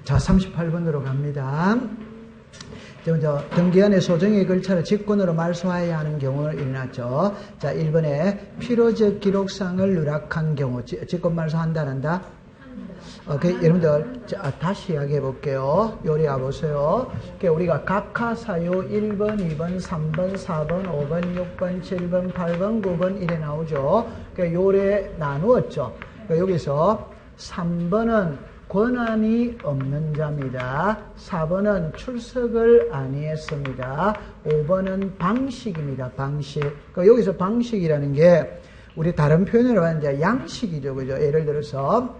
자, 38번으로 갑니다. 먼저 등기한의 소정의 글자를 직권으로 말소하여야 하는 경우는 일어났죠. 자, 1번에 필요적 기록상을 누락한 경우 직권 말소한다 안 한다? 여러분들 다시 이야기해 볼게요. 요리 와보세요. 우리가 각하사유 1번, 2번, 3번, 4번, 5번, 6번, 7번, 8번, 9번 이래 나오죠. 요래 나누었죠. 여기서 3번은 권한이 없는 자입니다. 4번은 출석을 아니했습니다. 5번은 방식입니다. 방식. 여기서 방식이라는 게 우리 다른 표현으로 하는 이제 양식이죠. 그죠? 예를 들어서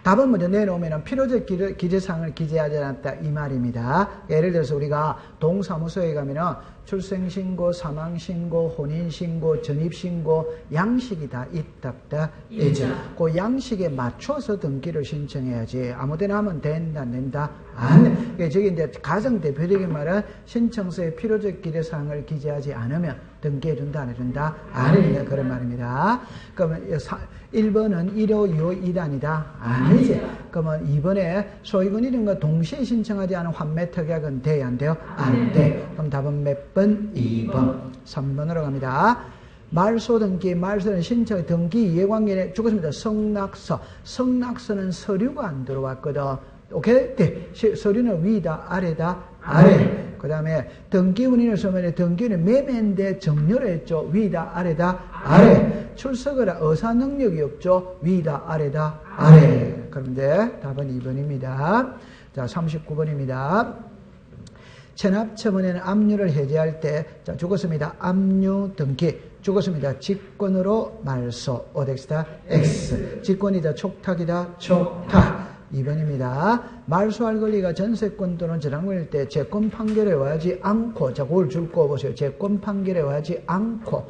답은 먼저 내놓으면 필요적 기재사항을 기재하지 않았다 이 말입니다. 예를 들어서 우리가 동사무소에 가면은 출생신고, 사망신고, 혼인신고, 전입신고 양식이 다 있다 없다? 있죠. 그 양식에 맞춰서 등기를 신청해야지 아무데나 하면 된다 안 된다? 안 돼. 저기 이제 가장 대표적인 말은 신청서에 필요적 기재사항을 기재하지 않으면 등기해준다 안 해준다? 안 해준다 그런 말입니다. 그러면 1번은 1호, 2호, 2단이다? 아니지. 그러면 2번에 소유권 이름과 동시에 신청하지 않은 환매 특약은 돼야 안 돼요? 안 돼. 그럼 답은 몇 번? 2번. 3번으로 갑니다. 말소 등기, 말소는 신청 등기 이해관계에 죽었습니다. 성낙서. 성낙서는 서류가 안 들어왔거든. 오케이? 네. 서류는 위다, 아래다, 아래. 그 다음에 등기운인을 쓰면 등기운이 매매인데 정렬을 했죠. 위다, 아래다, 아래. 출석을 의사 능력이 없죠. 위다, 아래다, 아래. 그런데 답은 2번입니다. 자, 39번입니다. 체납처분에는 압류를 해제할 때, 자, 죽었습니다. 압류 등기. 죽었습니다. 직권으로 말소. 오덱스다, X. 직권이다, 촉탁이다, 촉탁. 2번입니다. 말소할 권리가 전세권 또는 저당권일 때 채권 판결에 의하지 않고, 자, 그걸 줄 거 보세요. 채권 판결에 의하지 않고,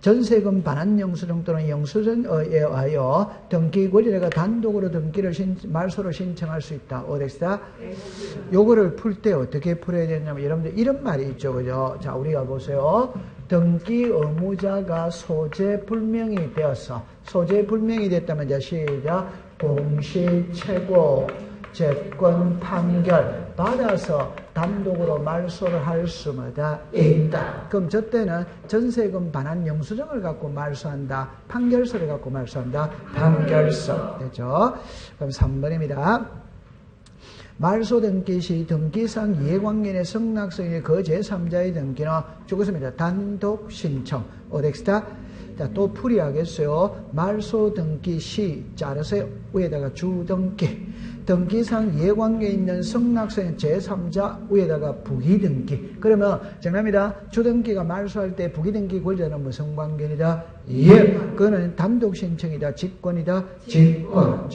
전세금 반환 영수증 또는 영수증에 의하여 등기 권리자가 단독으로 등기를 말소를 신청할 수 있다. 오덱스다. 요거를 풀 때 어떻게 풀어야 되냐면 여러분들 이런 말이 있죠. 그죠? 자, 우리가 보세요. 등기 의무자가 소재 불명이 되어서 소재 불명이 됐다면 이제 시작. 공시최고 채권 판결 받아서 단독으로 말소를 할 수마다 있다. 그럼 저 때는 전세금 반환 영수증을 갖고 말소한다. 판결서를 갖고 말소한다. 판결서. 되죠? 그럼 3번입니다. 말소 등기 시 등기상 이해관계의 성낙서인의 그 제3자의 등기는 죽었습니다. 단독 신청. 오덱스타. 자, 또 풀이하겠어요. 말소 등기 시, 자르세요. 위에다가 주등기. 등기상 이해관계 있는 성낙서인 제3자 위에다가 부기등기. 그러면 정답입니다. 주등기가 말소할 때 부기등기 권자는 무슨 관계이다? 예. 그거는 단독 신청이다. 직권이다. 직권.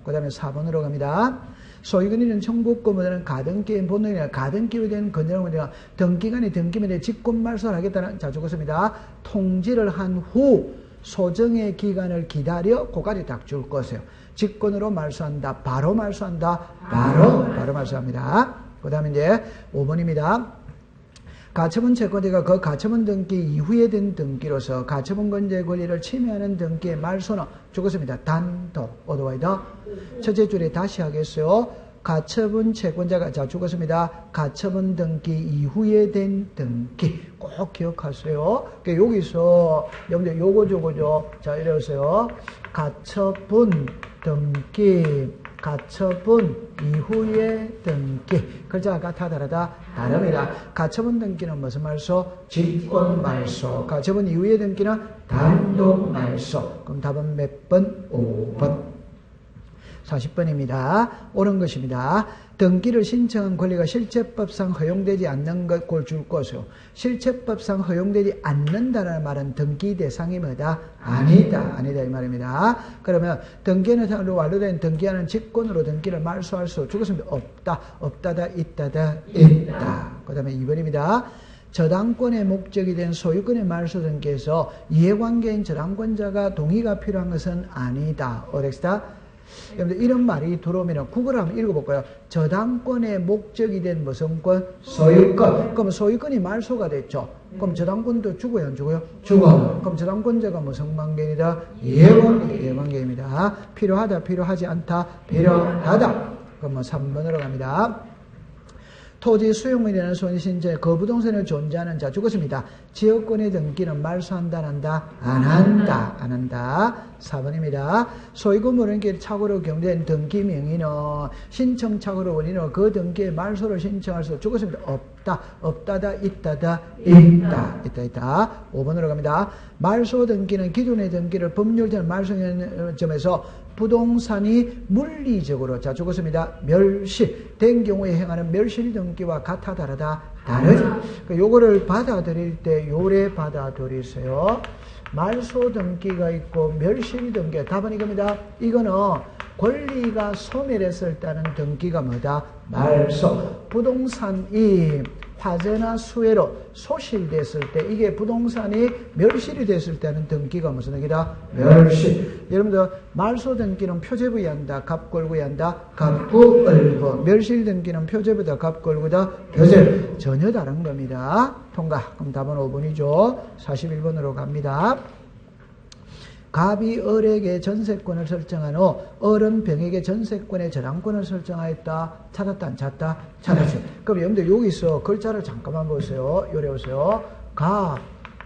그 다음에 4번으로 갑니다. 소유권이는 청구권보다는 가등기의 본능이나 가등기로 된 건전한 등기간이 등기면에 직권 말소를 하겠다는, 자, 죽었습니다. 통지를 한 후 소정의 기간을 기다려 그까지 딱 줄 것이에요. 직권으로 말소한다. 바로 말소한다. 바로 말소합니다. 그 다음에 이제 5번입니다. 가처분 채권자가 그 가처분 등기 이후에 된 등기로서 가처분 건재 권리를 침해하는 등기의 말소는 죽었습니다. 단독. 어드와이더. 첫째 줄에 다시 하겠어요. 가처분 채권자가, 자, 죽었습니다. 가처분 등기 이후에 된 등기. 꼭 기억하세요. 그러니까 여기서, 여러분들 요거죠. 자, 이래보세요. 가처분 등기, 가처분 이후에 등기. 글자가 같아 다르다? 다릅니다. 가처분 등기는 무슨 말소? 직권 말소. 가처분 이후에 등기는 단독 말소. 그럼 답은 몇 번? 5번. 40번입니다. 옳은 것입니다. 등기를 신청한 권리가 실체법상 허용되지 않는 걸 줄 것이요. 실체법상 허용되지 않는다는 말은 등기 대상이 뭐다? 아니다 이 말입니다. 그러면 등기는 완료된 등기하는 직권으로 등기를 말소할 수 죽었습니다. 없다다 있다. 그 다음에 2번입니다. 저당권의 목적이 된 소유권의 말소 등기에서 이해관계인 저당권자가 동의가 필요한 것은 아니다. 오렉스다. 여러분들 이런 말이 들어오면 국어를 한번 읽어볼까요? 저당권의 목적이 된 무슨 권? 소유권. 그럼 소유권이 말소가 됐죠. 그럼 저당권도 죽어요 안 죽어요? 죽어. 그럼 저당권자가 무슨 관계이다? 이해관계입니다. 필요하다, 필요하지 않다, 필요하다. 그럼 뭐 3번으로 갑니다. 토지 수용물이라는 손신체 그 부동산에 존재하는 자 죽었습니다. 지역권의 등기는 말소한다 안 한다? 안 한다. 안 한다. 4번입니다. 소유권 모르는 착오로 경된 등기 명의는 신청 착오로 원인으로 그 등기에 말소를 신청할 수 죽었습니다. 없다. 없다다 있다다 있다. 있다. 5번으로 갑니다. 말소 등기는 기존의 등기를 법률적인 말소하는 점에서 부동산이 물리적으로 자 죽었습니다. 멸실된 경우에 행하는 멸실 등기와 같아 다르다 다르죠. 요거를 받아들일 때 요래 받아들이세요. 말소 등기가 있고 멸실 등기. 답은 이겁니다. 이거는 권리가 소멸했을 때는 등기가 뭐다? 말소. 부동산이 화재나 수해로 소실됐을 때 이게 부동산이 멸실이 됐을 때는 등기가 무슨 얘기다? 멸실. 여러분들 말소 등기는 표제부에 한다. 값 걸고 한다. 값구 얼고. 멸실 등기는 표제부다. 값 걸고다. 표제. 전혀 다른 겁니다. 통과. 그럼 답은 5번이죠. 41번으로 갑니다. 갑이 을에게 전세권을 설정한 후 을은 병에게 전세권의 저당권을 설정하였다. 찾았다 안 찾았다? 찾았어요. 그럼 여러분들 여기서 글자를 잠깐만 보세요. 요래 보세요. 갑,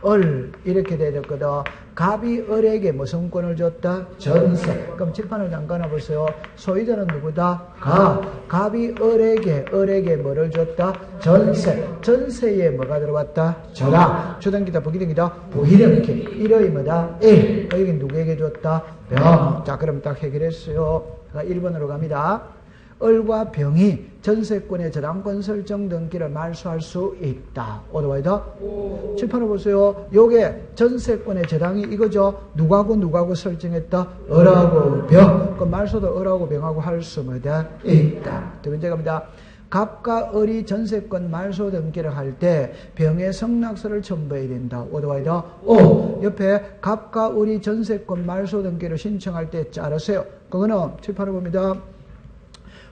을 이렇게 되었거든. 갑이 을에게 무슨 권을 줬다? 전세. 그럼 칠판을 잠깐 보세요. 소유자는 누구다? 갑. 갑이 을에게 뭐를 줬다? 전세. 전세에 뭐가 들어왔다? 저당. 주등기다 부기등기다? 부기등기. 이름이 뭐다? 1. 여기 누구에게 줬다? 병. 자, 그럼 딱 해결했어요. 1번으로 갑니다. 을과 병이 전세권의 저당권 설정 등기를 말소할 수 있다. 어디와이다? 칠판을 보세요. 요게 전세권의 저당이 이거죠. 누구하고 설정했다? 을하고 병. 그럼 말소도 을하고 병하고 할 수 뭐다? 있다. 두 번째 갑니다. 갑과 을이 전세권 말소 등기를 할 때 병의 성낙서를 첨부해야 된다. 어디와이다? 옆에 갑과 을이 전세권 말소 등기를 신청할 때 자르세요. 그거는 칠판을 봅니다.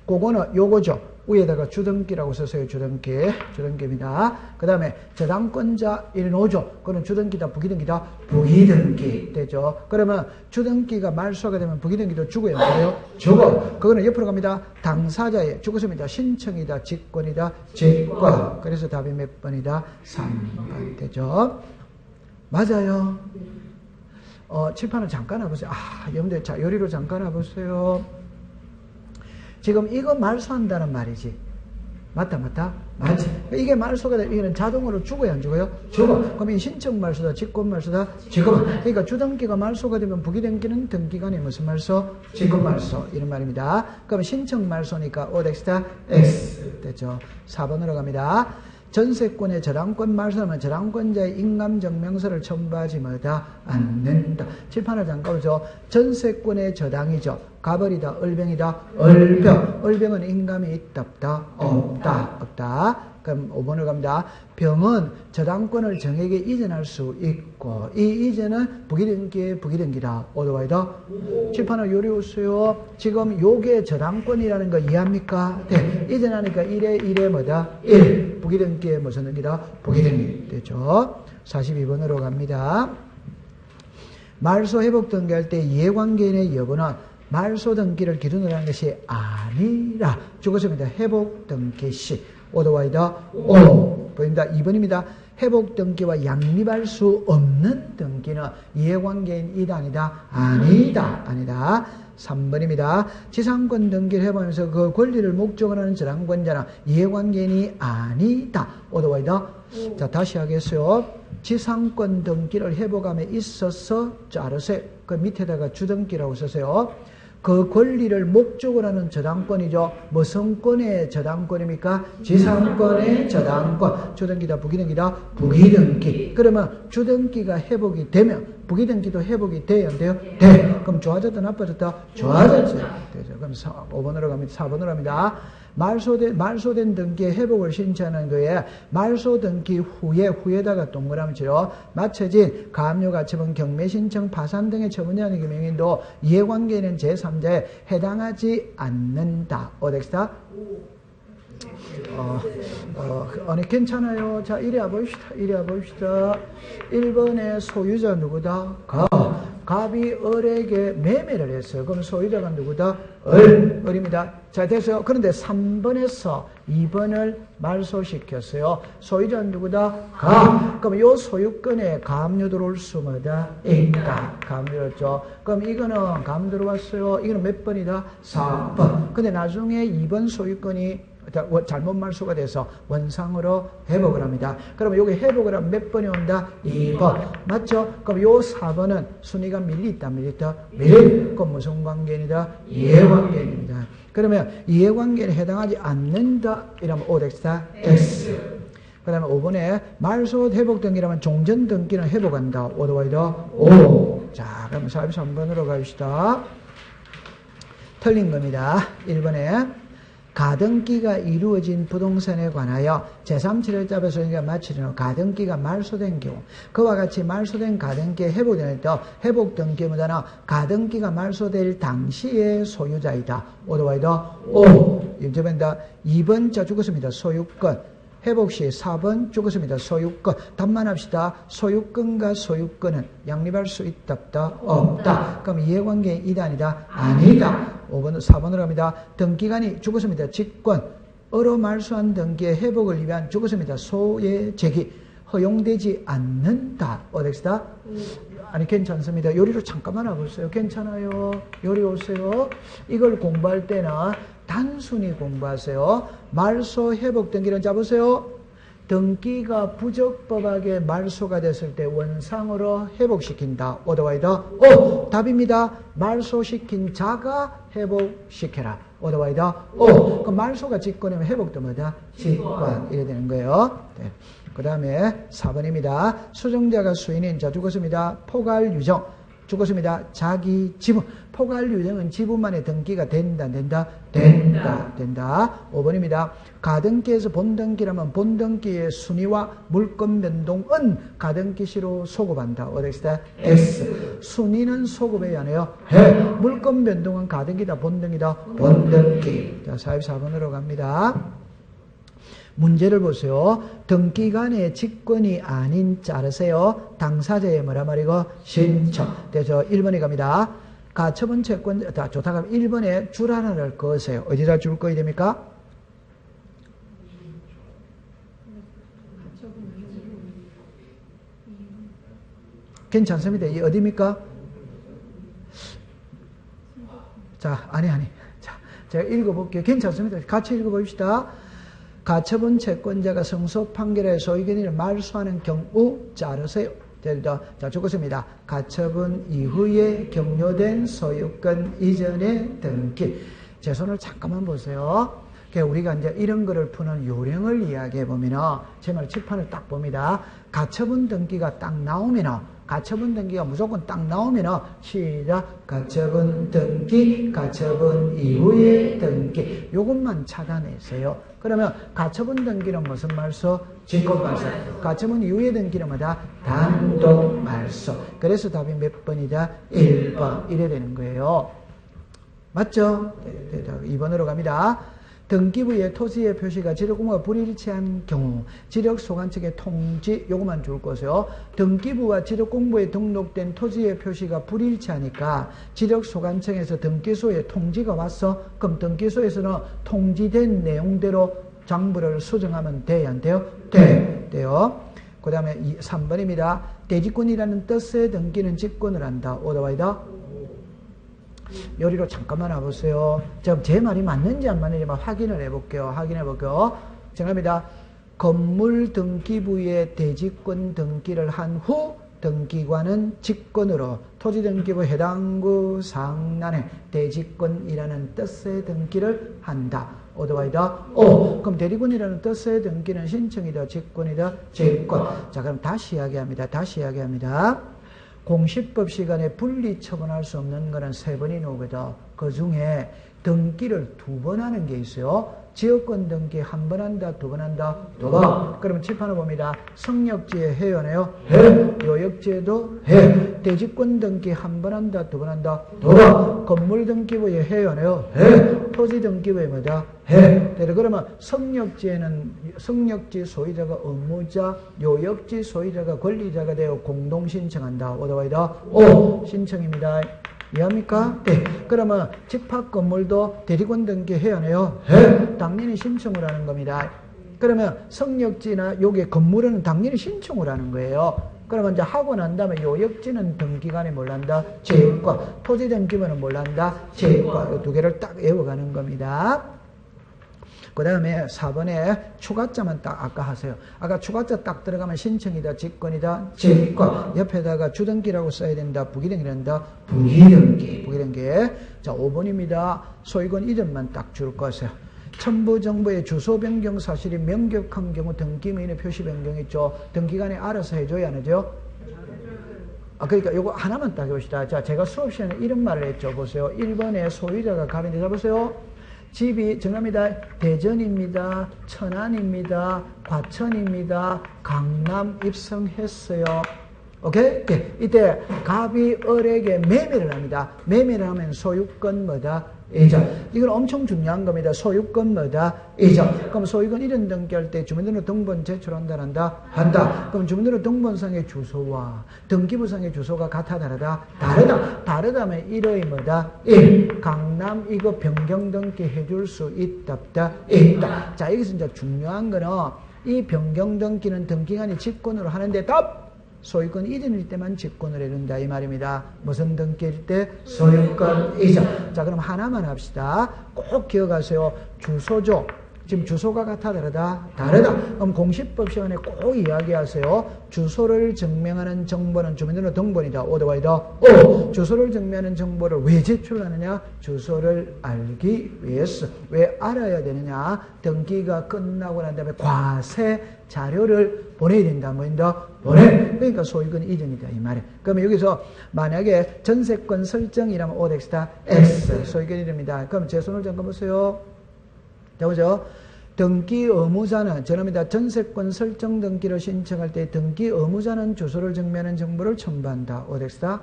그거는 요거죠. 위에다가 주등기라고 썼어요. 주등기입니다. 그 다음에 저당권자 1호죠. 그거는 주등기다 부기등기다? 부기등기 되죠. 그러면 주등기가 말소가 되면 부기등기도 죽어요. 그래요? 죽어. 그거는 옆으로 갑니다. 당사자의 죽었습니다. 신청이다 직권이다? 직권. 그래서 답이 몇 번이다? 3번 되죠. 맞아요. 칠판을 잠깐 와보세요. 여러분들 자 요리로 잠깐 와보세요. 지금 이거 말소한다는 말이지. 맞다? 맞지. 이게 말소가 되면 이거는 자동으로 죽어요, 안 죽어요? 죽어. 그럼 이 신청 말소다, 직권 말소다, 직권. 그러니까 주등기가 말소가 되면 부기등기는 등기간에 무슨 말소? 직권 말소. 이런 말입니다. 그럼 신청 말소니까 오덱스다 X 됐죠. 4번으로 갑니다. 전세권의 저당권 말소하면 저당권자의 인감증명서를 첨부하지 뭐다? 않는다. 칠판을 잠깐 보죠. 전세권의 저당이죠. 갑을이다, 을병이다, 을병. 을병은 인감이 있다, 없다? 없다. 그럼 5번을 갑니다. 병은 저당권을 정에게 이전할 수 있고 이 이전은 부기등기다. 어디와이다? 칠판을 요리우세요. 지금 요게 저당권이라는 거 이해합니까? 네. 이전하니까 1에 뭐다? 1. 부기등기에 무슨 등기다? 부기등기. 되죠. 42번으로 갑니다. 말소 회복 등기할 때 이해관계인의 여부는 말소 등기를 기준으로 하는 것이 아니라 죽었습니다. 회복 등기 시. 오더와이다 보입니다. 2번입니다. 회복 등기와 양립할 수 없는 등기는 이해관계인 이다 아니다. 3번입니다. 지상권 등기를 해보면서 그 권리를 목적으로 하는 저당권자는 이해관계인이 아니다. 오더와이다. 자, 다시 하겠어요. 지상권 등기를 회복함에 있어서 자르세요. 그 밑에다가 주등기라고 쓰세요. 그 권리를 목적으로 하는 저당권이죠. 무슨 권의 저당권입니까? 지상권의 저당권. 주등기다, 부기등기다? 부기등기. 그러면 주등기가 회복이 되면 부기등기도 회복이 돼요, 안 돼요? 돼. 그럼 좋아졌다, 나빠졌다? 좋아졌죠. 되죠. 그럼 5번으로 갑니다. 4번으로 갑니다. 말소된 등기의 회복을 신청하는 거에 말소 등기 후에다가 동그라미 쳐요. 맞춰진 가압류가처분, 경매신청, 파산 등의 처분자의 명인도 이해관계는 제3자에 해당하지 않는다. 어덱스다? 아니 괜찮아요. 자, 이리 와봅시다. 1번의 소유자 누구다? 갑이 을에게 매매를 했어요. 그럼 소유자가 누구다? 을입니다. 자, 됐어요. 그런데 3번에서 2번을 말소시켰어요. 소유자는 누구다? 가. 그럼 요 소유권에 가압류 들어올 수마다 있다. 가압류 들었죠. 그럼 이거는 가압류 들어왔어요. 이거는 몇 번이다? 4번. 근데 나중에 2번 소유권이 잘못 말소가 돼서 원상으로 회복을 합니다. 그러면 여기 회복을 하면 몇 번이 온다? 2번. 맞죠? 그럼 요 4번은 순위가 밀리있다, 밀리있다? 그럼 무슨 관계입니다? 이해관계입니다. 그러면 이해관계에 해당하지 않는다. 이러면 오덱스다, X. 그 다음에 5번에 말소 회복 등기라면 종전 등기는 회복한다. 오더와이더 O. 자, 그러면 43번으로 갑시다. 틀린 겁니다. 1번에 가등기가 이루어진 부동산에 관하여 제3칠을 소유가 마치는 후 가등기가 말소된 경우 그와 같이 말소된 가등기에 회복되는 때 회복 등기보다는 가등기가 말소될 당시의 소유자이다. 오더와이더 O. 인정된다. 2번 자 죽었습니다. 소유권. 회복 시 4번 죽었습니다. 소유권. 답만 합시다. 소유권과 소유권은 양립할 수 있다, 없다? 없다. 그럼 이해관계 이다, 아니다? 아니다. 5번, 4번으로 갑니다. 등기간이 죽었습니다. 직권으로 말소한 등기의 회복을 위한 죽었습니다. 소의 제기. 허용되지 않는다. 어디다? 아니, 괜찮습니다. 요리로 잠깐만 와보세요. 괜찮아요. 요리 오세요. 이걸 공부할 때는 단순히 공부하세요. 말소 회복 등기는 잡으세요. 등기가 부적법하게 말소가 됐을 때 원상으로 회복시킨다. 오더와이더 O. 답입니다. 말소시킨 자가 회복시켜라. 오더와이더 O. 그럼 말소가 직권이면 회복도 뭐다? 직권. 이래 되는 거예요. 네. 그 다음에 4번입니다. 수정자가 수인인 자 죽었습니다. 포괄유정. 죽었습니다. 자기 지분. 포괄유정은 지분만의 등기가 된다, 된다? 된다. 된다. 5번입니다. 가등기에서 본등기라면 본등기의 순위와 물건 변동은 가등기시로 소급한다. 어디다? S. 순위는 소급해야 하네요. 해. 물건 변동은 가등기다, 본등기다? 본등기. 자, 44번으로 갑니다. 문제를 보세요. 등기간의 직권이 아닌 자르세요. 당사자의 뭐라 말이고? 신청. 그래서 1번에 갑니다. 가처분 채권, 좋다. 그럼 1번에 줄 하나를 그으세요. 어디다 줄 거야 됩니까? 괜찮습니다. 이 어디입니까? 자, 아니. 자, 제가 읽어볼게요. 괜찮습니다. 같이 읽어봅시다. 가처분 채권자가 승소 판결에 소유권을 말소하는 경우 자르세요. 자, 적었습니다. 가처분 이후에 격려된 소유권 이전의 등기. 제 손을 잠깐만 보세요. 우리가 이제 이런 거를 푸는 요령을 이야기해 보면은 제 말 칠판을 딱 봅니다. 가처분 등기가 딱 나오면은 가처분 등기가 무조건 딱 나오면은 시작. 가처분 등기, 가처분 이후의 등기. 요것만 찾아내세요. 그러면 가처분 등기는 무슨 말소? 직권 말소. 가처분 이후의 등기는 뭐다? 단독 말소. 그래서 답이 몇 번이다? 1번. 이래 되는 거예요. 맞죠? 2번으로 갑니다. 등기부의 토지의 표시가 지력공부가 불일치한 경우 지력소관 측의 통지 요것만 줄 것이요. 등기부와 지력공부에 등록된 토지의 표시가 불일치하니까 지력소관청에서 등기소에 통지가 왔어. 그럼 등기소에서는 통지된 내용대로 장부를 수정하면 돼요? 안 돼요? 돼요. 그 다음에 3번입니다. 대지권이라는 뜻의 등기는 직권을 한다. 오더와이더 요리로 잠깐만 와보세요. 지금 제 말이 맞는지 안 맞는지 확인을 해볼게요. 정합니다. 건물 등기부에 대지권 등기를 한 후 등기관은 직권으로 토지등기부 해당구 상란에 대지권이라는 뜻의 등기를 한다. 오더와이더 O. 그럼 대리권이라는 뜻의 등기는 신청이다, 직권이다? 직권. 자, 그럼 다시 이야기합니다. 공시법 시간에 분리 처분할 수 없는 거는 3번이 나오거든. 그 중에 등기를 2번 하는 게 있어요. 지역권 등기 1번 한다, 2번 한다? 2번. 그러면 칠판을 봅니다. 성역지에 해요, 안 해요? 해. 요역지에도 해. 대지권 등기 1번 한다, 2번 한다? 2번. 건물 등기부에 해요, 안 해요? 해. 토지 등기부에 뭐다? 해. 그러면 성역지에는 성역지 소유자가 의무자, 요역지 소유자가 권리자가 되어 공동 신청한다. 오더와이더 O. 신청입니다. 이해합니까? 네. 그러면 집합 건물도 대리권 등기해야 하네요. 해. 당연히 신청을 하는 겁니다. 그러면 성역지나 요게 건물은 당연히 신청을 하는 거예요. 그러면 이제 하고 난 다음에 요역지는 등기관이 뭘 한다? 제과. 토지 등기부는 뭘 한다? 제과. 이 두 개를 딱 외워가는 겁니다. 그 다음에 4번에 추가자만 딱 아까 하세요. 아까 추가자 딱 들어가면 신청이다, 직권이다, 제과. 옆에다가 주등기라고 써야 된다, 부기등기란다, 부기등기. 부기등기. 자, 5번입니다. 소유권 이름만 딱 줄 거세요. 첨부 정보의 주소 변경 사실이 명격한 경우 등기명의 표시 변경 있죠. 등기관이 알아서 해줘야 안 해줘요? 그러니까 요거 하나만 딱 해봅시다. 자, 제가 수업 시간에 이런 말을 했죠. 보세요. 1번에 소유자가 갑인데, 잡으세요. 집이 정합니다. 대전입니다. 천안입니다. 과천입니다. 강남 입성했어요. 오케이? 네. 이때 갑이 을에게 매매를 합니다. 매매를 하면 소유권 뭐다? 이전. 이건 엄청 중요한 겁니다. 소유권 뭐다? 이전. 그럼 소유권 이전 등기할 때 주민등록 등본 제출한다, 한다? 한다. 그럼 주민등록 등본상의 주소와 등기부상의 주소가 같아, 다르다? 다르다. 다르다면 1의 뭐다? 1. 강남 이거 변경 등기 해줄 수 있다, 없다? 있다. 자, 여기서 이제 중요한 거는 이 변경 등기는 등기관이 직권으로 하는데 답! 소유권 이전일 때만 직권을 해준다 이 말입니다. 무슨 등기일 때? 소유권 이전. 자, 그럼 하나만 합시다. 꼭 기억하세요. 주소죠. 지금 주소가 같아, 다르다? 다르다. 그럼 공시법 시간에 꼭 이야기하세요. 주소를 증명하는 정보는 주민등록 등본이다. 오더와이다. 오. 주소를 증명하는 정보를 왜 제출하느냐? 주소를 알기 위해서. 왜 알아야 되느냐? 등기가 끝나고 난 다음에 과세 자료를 보내야 된다. 뭐인다? 보내. 그러니까 소유권 이전이다 이 말이에요. 그러면 여기서 만약에 전세권 설정이라면 OX다 X. 소유권 이전입니다. 그럼 제 손을 잠깐 보세요. 자, 보죠. 등기 의무자는 저놈이다. 전세권 설정 등기를 신청할 때 등기 의무자는 주소를 증명하는 정보를 첨부한다. OX다.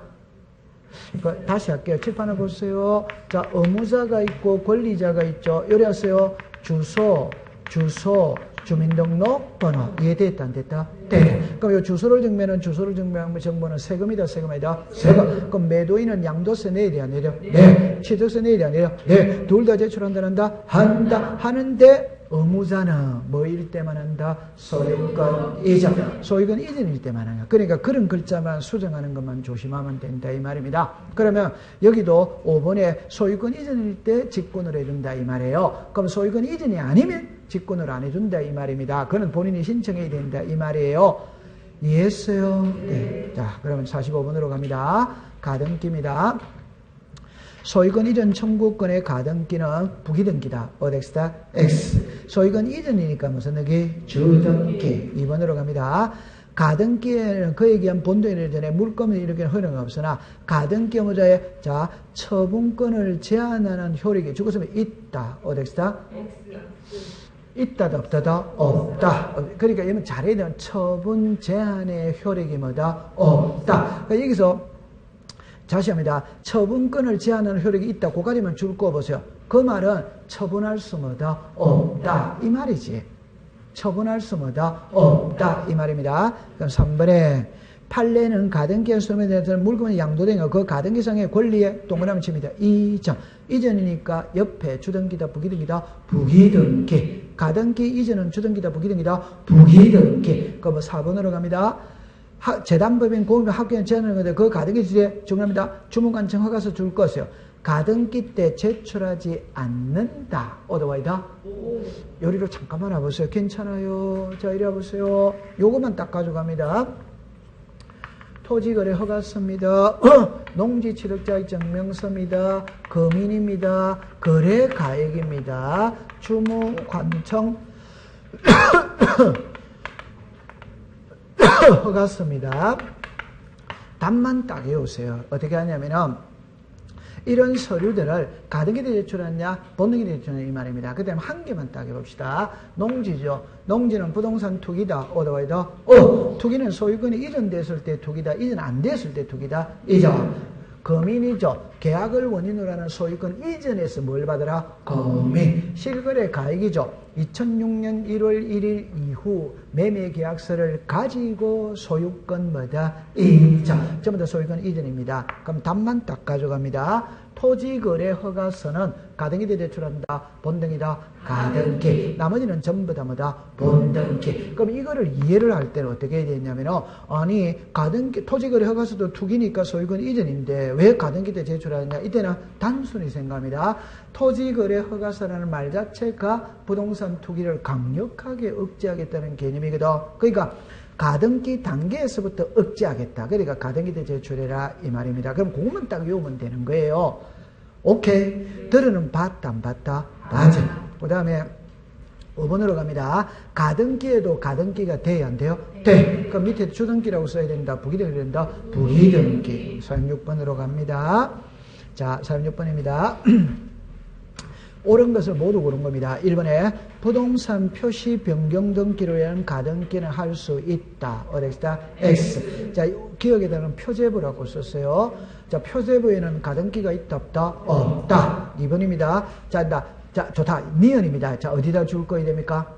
다시 할게요. 칠판을 보세요. 자, 의무자가 있고 권리자가 있죠. 요리하세요. 주소, 주민등록번호. 이해됐다, 안 됐다? 네. 그럼 이 주소를 증명하는 정보는 세금이다, 세금이다? 세금. 그럼 매도인은 양도세 내야 돼, 안 내려? 네. 취득세 내야 돼, 안 내려? 네. 둘 다 제출한다, 한다? 한다. 하는데 의무자는 뭐일 때만 한다? 소유권 이전. 소유권 이전일 때만 한다. 그러니까 그런 글자만 수정하는 것만 조심하면 된다 이 말입니다. 그러면 여기도 5번에 소유권 이전일 때 직권을 해준다 이 말이에요. 그럼 소유권 이전이 아니면 직권을 안 해준다 이 말입니다. 그는 본인이 신청해야 된다 이 말이에요. 이해했어요? 네. 자, 그러면 45번으로 갑니다. 가등기입니다. 소유권 이전 청구권의 가등기는 부기등기다. OX다. X. 소유권 이전이니까 무슨 등기? 주등기. 2번으로 갑니다. 가등기에는 그에 의한 본도인을 전에 물건을 일으키는 허용은 없으나 가등기 의무자의 자 처분권을 제한하는 효력이 죽었으면 있다. OX다. 있다다 없다다? 없다. 그러니까 여러분 잘해야 되는 처분 제한의 효력이 뭐다? 없다. 그러니까 여기서 다시 합니다. 처분권을 제한하는 효력이 있다. 고가리만 줄 거 보세요. 그 말은 처분할 수 뭐다? 없다. 이 말이지. 처분할 수 뭐다? 없다. 이 말입니다. 그럼 3번에 판례는 가등기한 소유에 대해서는 물건이 양도된 거, 그 가등기상의 권리에 동그라미 칩니다. 이전. 이전이니까 옆에 주등기다, 부기등기다, 부기등기. 가등기 이전은 주등기다, 부기등기다, 부기등기. 그럼 4번으로 갑니다. 재단법인 공유의 학교에 제한하는 건데 그 가등기 주제 중요합니다. 주문관청 허가서 줄 것이요. 가등기 때 제출하지 않는다. 어더와이다. 요리로 잠깐만 와보세요. 괜찮아요. 자, 이리 와보세요. 요것만 딱 가져갑니다. 토지거래 허가서입니다. 농지취득자의 증명서입니다. 금인입니다. 거래가액입니다. 주무관청 허가서입니다. 답만 딱 외우세요. 어떻게 하냐면은 이런 서류들을 가등기에 제출하느냐 본등기에 제출하느냐 이 말입니다. 그 다음에 한 개만 딱 해봅시다. 농지죠. 농지는 부동산 투기다. 투기는 소유권이 이전됐을 때 투기다. 이전 안 됐을 때 투기다. 이전. 거민이죠. 계약을 원인으로 하는 소유권 이전에서 뭘 받으라? 거민. 실거래 가액이죠. 2006년 1월 1일 이후 매매계약서를 가지고 소유권마다 이자. 전부 다 소유권 이전입니다. 그럼 답만 딱 가져갑니다. 토지거래허가서는 가등기에 대출한다. 본등이다. 가등기. 나머지는 전부 다 뭐다? 본등기. 그럼 이거를 이해를 할 때는 어떻게 해야 되냐면 아니 가등기 토지거래허가서도 투기니까 소유권 이전인데 왜 가등기 때 제출하느냐? 이때는 단순히 생각합니다. 토지거래허가서라는 말 자체가 부동산 투기를 강력하게 억제하겠다는 개념이거든. 그러니까 가등기 단계에서부터 억제하겠다. 그러니까 가등기 때 제출해라 이 말입니다. 그럼 그것만 딱 외우면 되는 거예요. 오케이. 들으는 봤다 안 봤다? 맞아. 그 다음에 5번으로 갑니다. 가등기에도 가등기가 돼야 안 돼요? 돼. 그럼 밑에 주등기라고 써야 된다. 부기등기 된다. 부기등기. 46번으로 갑니다. 자, 46번입니다. 옳은 것을 모두 고른 겁니다. 1번에 부동산 표시 변경 등기로 위한 가등기는 할 수 있다. 어렉스다 X. 자, 기억에다는 표제부라고 썼어요. 자, 표제부에는 가등기가 있다 없다? 없다. 2번입니다. 자, 좋다. 니은입니다. 자, 어디다 줄 거야 됩니까?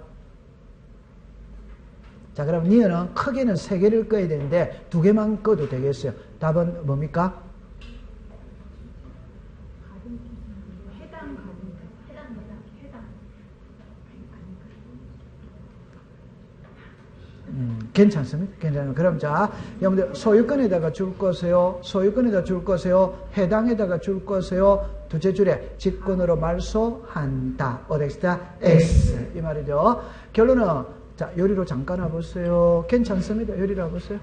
자, 그럼 니은은 크게는 3개를 꺼야 되는데 2개만 꺼도 되겠어요. 답은 뭡니까? 괜찮습니까? 괜찮아요. 그럼 자, 여러분들 소유권에다가 줄 거세요? 소유권에다 줄 거세요? 해당에다가 줄 거세요? 두째 줄에 직권으로 말소한다. 어렉스다 X. 이 말이죠. 결론은 자, 요리로 잠깐 와보세요. 괜찮습니다. 요리로 와보세요.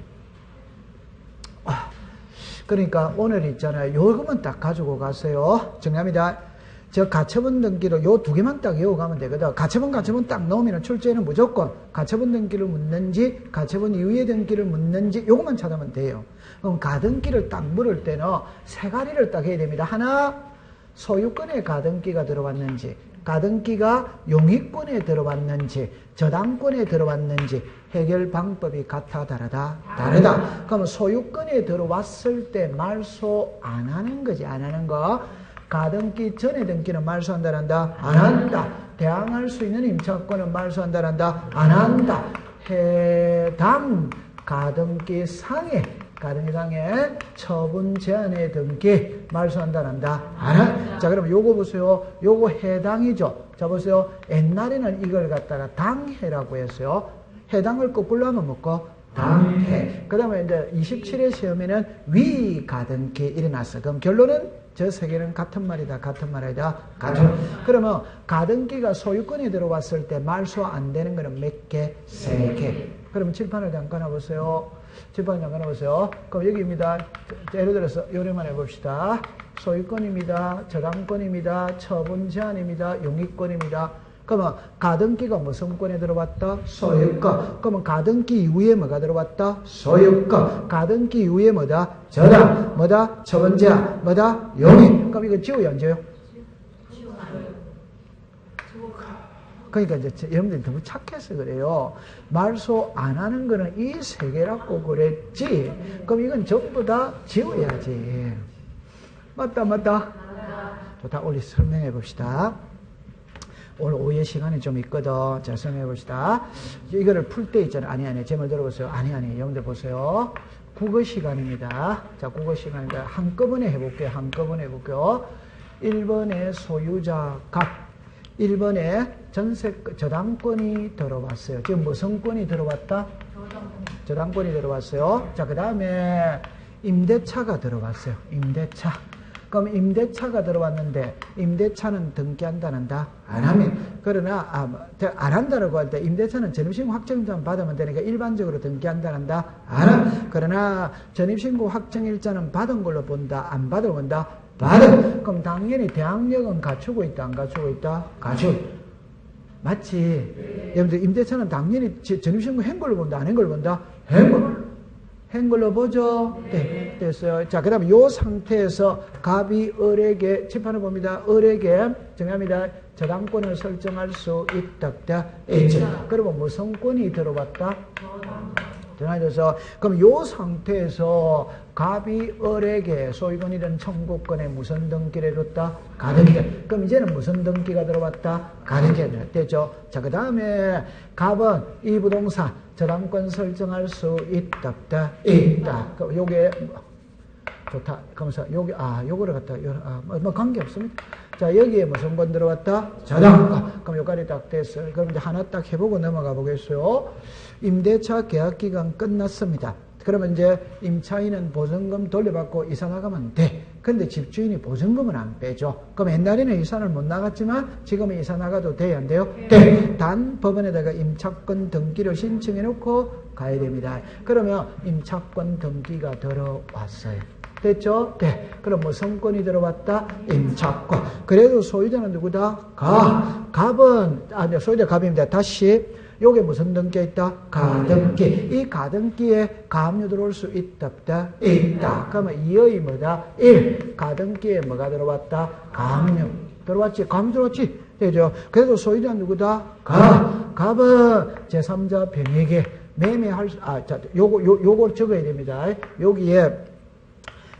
그러니까 오늘 있잖아요. 요것만 딱 가지고 가세요. 정리합니다. 저 가처분 등기로 요 2개만 딱 외워가면 되거든. 가처분 딱 넣으면 출제는 무조건 가처분 등기를 묻는지 가처분 이후의 등기를 묻는지 요것만 찾으면 돼요. 그럼 가등기를 딱 물을 때는 3가지를 딱 해야 됩니다. 하나, 소유권에 가등기가 들어왔는지, 가등기가 용익권에 들어왔는지, 저당권에 들어왔는지, 해결 방법이 같아 다르다? 다르다. 그러면 소유권에 들어왔을 때 말소 안 하는 거지. 안 하는 거. 가등기 전에 등기는 말소한다 한다? 안 한다. 대항할 수 있는 임차권은 말소한다 한다? 안 한다. 해당 가등기 상에 처분 제한의 등기 말소한다 한다? 안 한다. 자, 그럼 요거 보세요. 요거 해당이죠. 자, 보세요. 옛날에는 이걸 갖다가 당해라고 했어요. 해당을 거꾸로 하면 뭐고? 당해. 그 다음에 이제 27회 시험에는 위가등기 일어났어. 그럼 결론은 저 3개는 같은 말이다. 같은 말이다. 같은. 그러면 가등기가 소유권에 들어왔을 때 말소 안 되는 거는 몇 개? 3개. 그러면 칠판을 잠깐 해보세요. 칠판을 잠깐 해보세요. 그럼 여기입니다. 예를 들어서 요래만 해봅시다. 소유권입니다. 저당권입니다. 처분 제한입니다. 용익권입니다. 그러면 가등기가 무슨 권에 들어왔다? 소유권. 그러면 가등기 이후에 뭐가 들어왔다? 소유권. 가등기 이후에 뭐다? 저당. 뭐다? 처분제한. 뭐다? 용익. 그럼 이거 지워요, 안 지워요? 그러니까 이제 여러분들이 너무 착해서 그래요. 말소 안 하는 거는 이 3개라고 그랬지. 그럼 이건 전부 다 지워야지. 맞다? 좋다. 우리 설명해 봅시다. 오늘 오후에 시간이 좀 있거든. 자, 설명해 봅시다. 이거를 풀 때 있잖아요. 아니. 제 말 들어보세요. 아니. 여러분들 보세요. 국어 시간입니다. 자, 국어 시간입니다. 한꺼번에 해볼게요. 1번에 소유자 값. 1번에 저당권이 들어왔어요. 지금 무슨 권이 들어왔다? 저당권이 들어왔어요. 자, 그 다음에 임대차가 들어왔어요. 임대차. 그럼 임대차가 들어왔는데 임대차는 등기한다는다? 안 하면. 그러나 안 한다라고 할 때 임대차는 전입신고 확정일자만 받으면 되니까 일반적으로 등기한다는다? 안 하면. 그러나 전입신고 확정일자는 받은 걸로 본다? 안 받은 본다? 받은. 그럼 당연히 대항력은 갖추고 있다? 안 갖추고 있다? 갖추고. 맞지? 여러분들 임대차는 당연히 전입신고 한 걸로 본다? 안 한 걸로 본다? 한 걸로 보죠? 네, 됐어요. 자, 그 다음에 이 상태에서 갑이 을에게, 칠판을 봅니다. 을에게 정합니다. 저당권을 설정할 수 있다. 있죠. 그러면 무슨 권이 들어왔다? 전환해서 그럼 요 상태에서 갑이 을에게 소유권이든 청구권에 무슨 등기를 줬다? 가등기. 그럼 이제는 무슨 등기가 들어왔다? 가등기가 됐죠. 자, 그 다음에 갑은 이 부동산 저당권 설정할 수 있다 없다? 있다. 그럼 요게 좋다. 그러면서 여기 요거를 갖다 뭐 관계 없습니다. 자, 여기에 무슨 권 들어왔다? 저당권. 그럼 여기까지 딱 됐어요. 그럼 이제 하나 딱 해보고 넘어가 보겠어요. 임대차 계약 기간 끝났습니다. 그러면 이제 임차인은 보증금 돌려받고 이사 나가면 돼. 근데 집주인이 보증금은 안 빼죠. 그럼 옛날에는 이사를 못 나갔지만 지금은 이사 나가도 돼요? 안 돼요? 돼. 단 법원에다가 임차권 등기를 신청해 놓고 가야 됩니다. 그러면 임차권 등기가 들어왔어요. 됐죠? 네. 그럼 무슨 권이 들어왔다? 임차권. 그래도 소유자는 누구다? 갑은, 소유자 갑입니다. 다시, 요게 무슨 등기가 있다? 가등기. 이 가등기에 가압류 들어올 수 있다, 없다? 있다. 그러면 이의 뭐다? 1. 가등기에 뭐가 들어왔다? 가압류. 들어왔지? 가압류 들어왔지? 되죠? 그래도 소유자는 누구다? 갑은 제3자 병에게 매매할 수, 요걸 적어야 됩니다. 여기에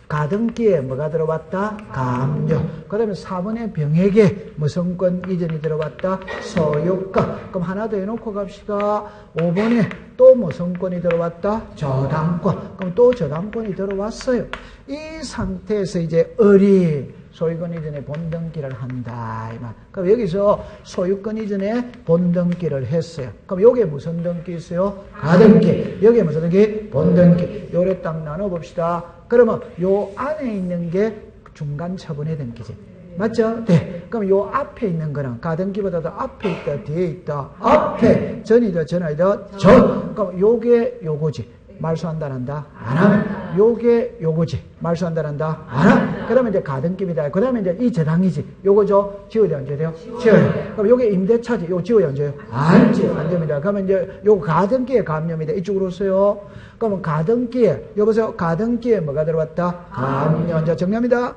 가등기에 뭐가 들어왔다? 가압류. 그 다음에 4번의 병에게 무슨 권 이전이 들어왔다? 소유권. 그럼 하나 더 해놓고 갑시다. 5번에 또 무슨 권이 들어왔다? 저당권. 그럼 또 저당권이 들어왔어요. 이 상태에서 이제 을이 소유권 이전에 본등기를 한다. 그럼 여기서 소유권 이전에 본등기를 했어요. 그럼 여기에 무슨 등기 있어요? 가등기. 여기에 무슨 등기? 본등기. 요래 딱 나눠봅시다. 그러면 요 안에 있는 게 중간 처분의 등기지. 맞죠? 네. 그럼 요 앞에 있는 거는 가등기보다도 앞에 있다, 뒤에 있다. 앞에 전이다, 전이다, 전. 그럼 요게 요거지. 말소한다, 한다? 안 하면. 요게 요거지. 말소한다, 한다? 안 하면. 그 다음에 이제 가등기입니다. 그 다음에 이제 이 저당이지. 요거죠? 지어야 안 지어야 돼요? 지어야. 그럼 요게 임대차지. 요거 지어야 안 지어요? 안 지어요. 안 됩니다. 그러면 이제 요거 가등기에 가압류입니다. 이쪽으로 오세요. 그러면 가등기에, 여보세요? 가등기에 뭐가 들어왔다? 가압류. 이제 정리합니다.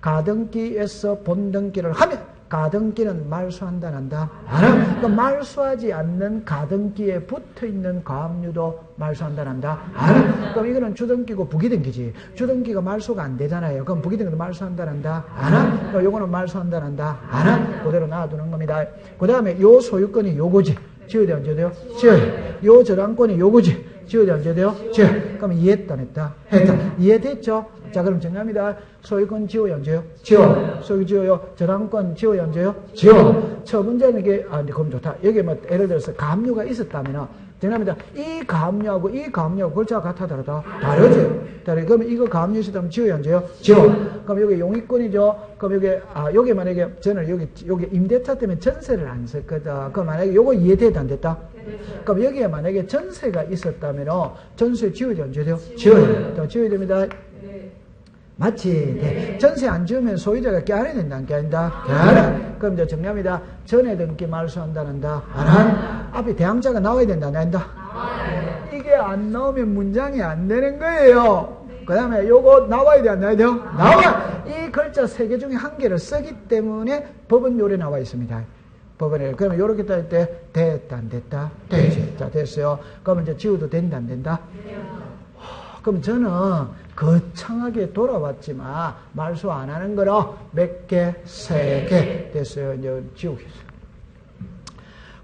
가등기에서 본등기를 하면 가등기는 말소한다, 한다? 안 하면. 그럼 말소하지 않는 가등기에 붙어있는 가압류도 말소한다, 한다? 안 하면. 그럼 이거는 주등기고 부기등기지. 주등기가 말소가 안 되잖아요. 그럼 부기등기도 말소한다, 한다? 안 하면. 그럼 요거는 말소한다, 한다? 안 하면. 그대로 놔두는 겁니다. 그 다음에 요 소유권이 요거지. 지어야 돼요, 안 지어야 돼요? 지어야. 요 저당권이 요거지. 지어야 돼요, 안 지어야 돼요? 지어야. 그럼 이해했다, 안 했다? 했다. 이해됐죠? 자, 그럼 정리합니다. 소유권 지어요, 안 지어요? 지어. 소유 지어요. 저당권 지어요, 안 지어요? 지어. 처분자는 이게, 그럼 좋다. 여기 뭐, 예를 들어서 가압류가 있었다면, 정리합니다. 이 가압류하고 이 가압류하고 글자가 같아, 다르다? 다르지? 다르지? 그러면 이거 가압류 있었다면 지어요, 안 지어요? 지어. 그럼 여기 용의권이죠? 그럼 여기 만약에, 저는 여기 임대차 때문에 전세를 안 썼거든. 그럼 만약에 요거 이해돼도 안 됐다? 그럼 여기에 만약에 전세가 있었다면, 전세 지어야 안 지어야 돼요? 지어요. 지어야 됩니다. 맞지? 네. 전세 안 지으면 소유자가 깨알아야 된다, 안 깨알아야 된다? 그럼 이제 정리합니다. 전에 등기 말소한다, 한다? 안 한? 앞에 대항자가 나와야 된다, 안 한다? 이게 안 나오면 문장이 안 되는 거예요. 그 다음에 요거 나와야 돼, 안 나와야 돼요? 나와! 이 글자 3개 중에 1개를 쓰기 때문에 법은 요래 나와 있습니다. 법원에. 그러면 요렇게 따질 때, 됐다, 안 됐다? 되지. 자, 됐어요. 그러면 이제 지우도 된다, 안 된다? 그럼 저는 거창하게 돌아왔지만 말소 안 하는 거로 몇 개? 3개 됐어요. 이제 지우겠어요.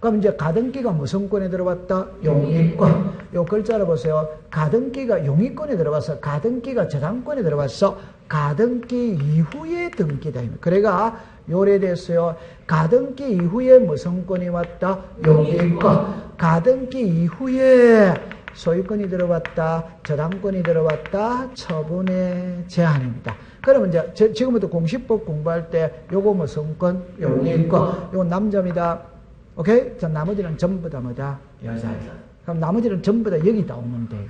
그럼 이제 가등기가 무슨 권에 들어왔다? 용의권. 요 글자를 보세요. 가등기가 용의권에 들어와서 가등기가 저당권에 들어왔어. 가등기 이후에 등기다. 그래가 요래 됐어요. 가등기 이후에 무슨 권이 왔다? 용의권. 가등기 이후에 소유권이 들어왔다, 저당권이 들어왔다, 처분의 제한입니다. 그러면 이제 지금부터 공시법 공부할 때 요거 무슨 권? 용의권. 요건 남자입니다. 오케이? 자, 나머지는 전부 다 뭐다? 여자입니다. 그럼 나머지는 전부 다 여기다 오면 돼요.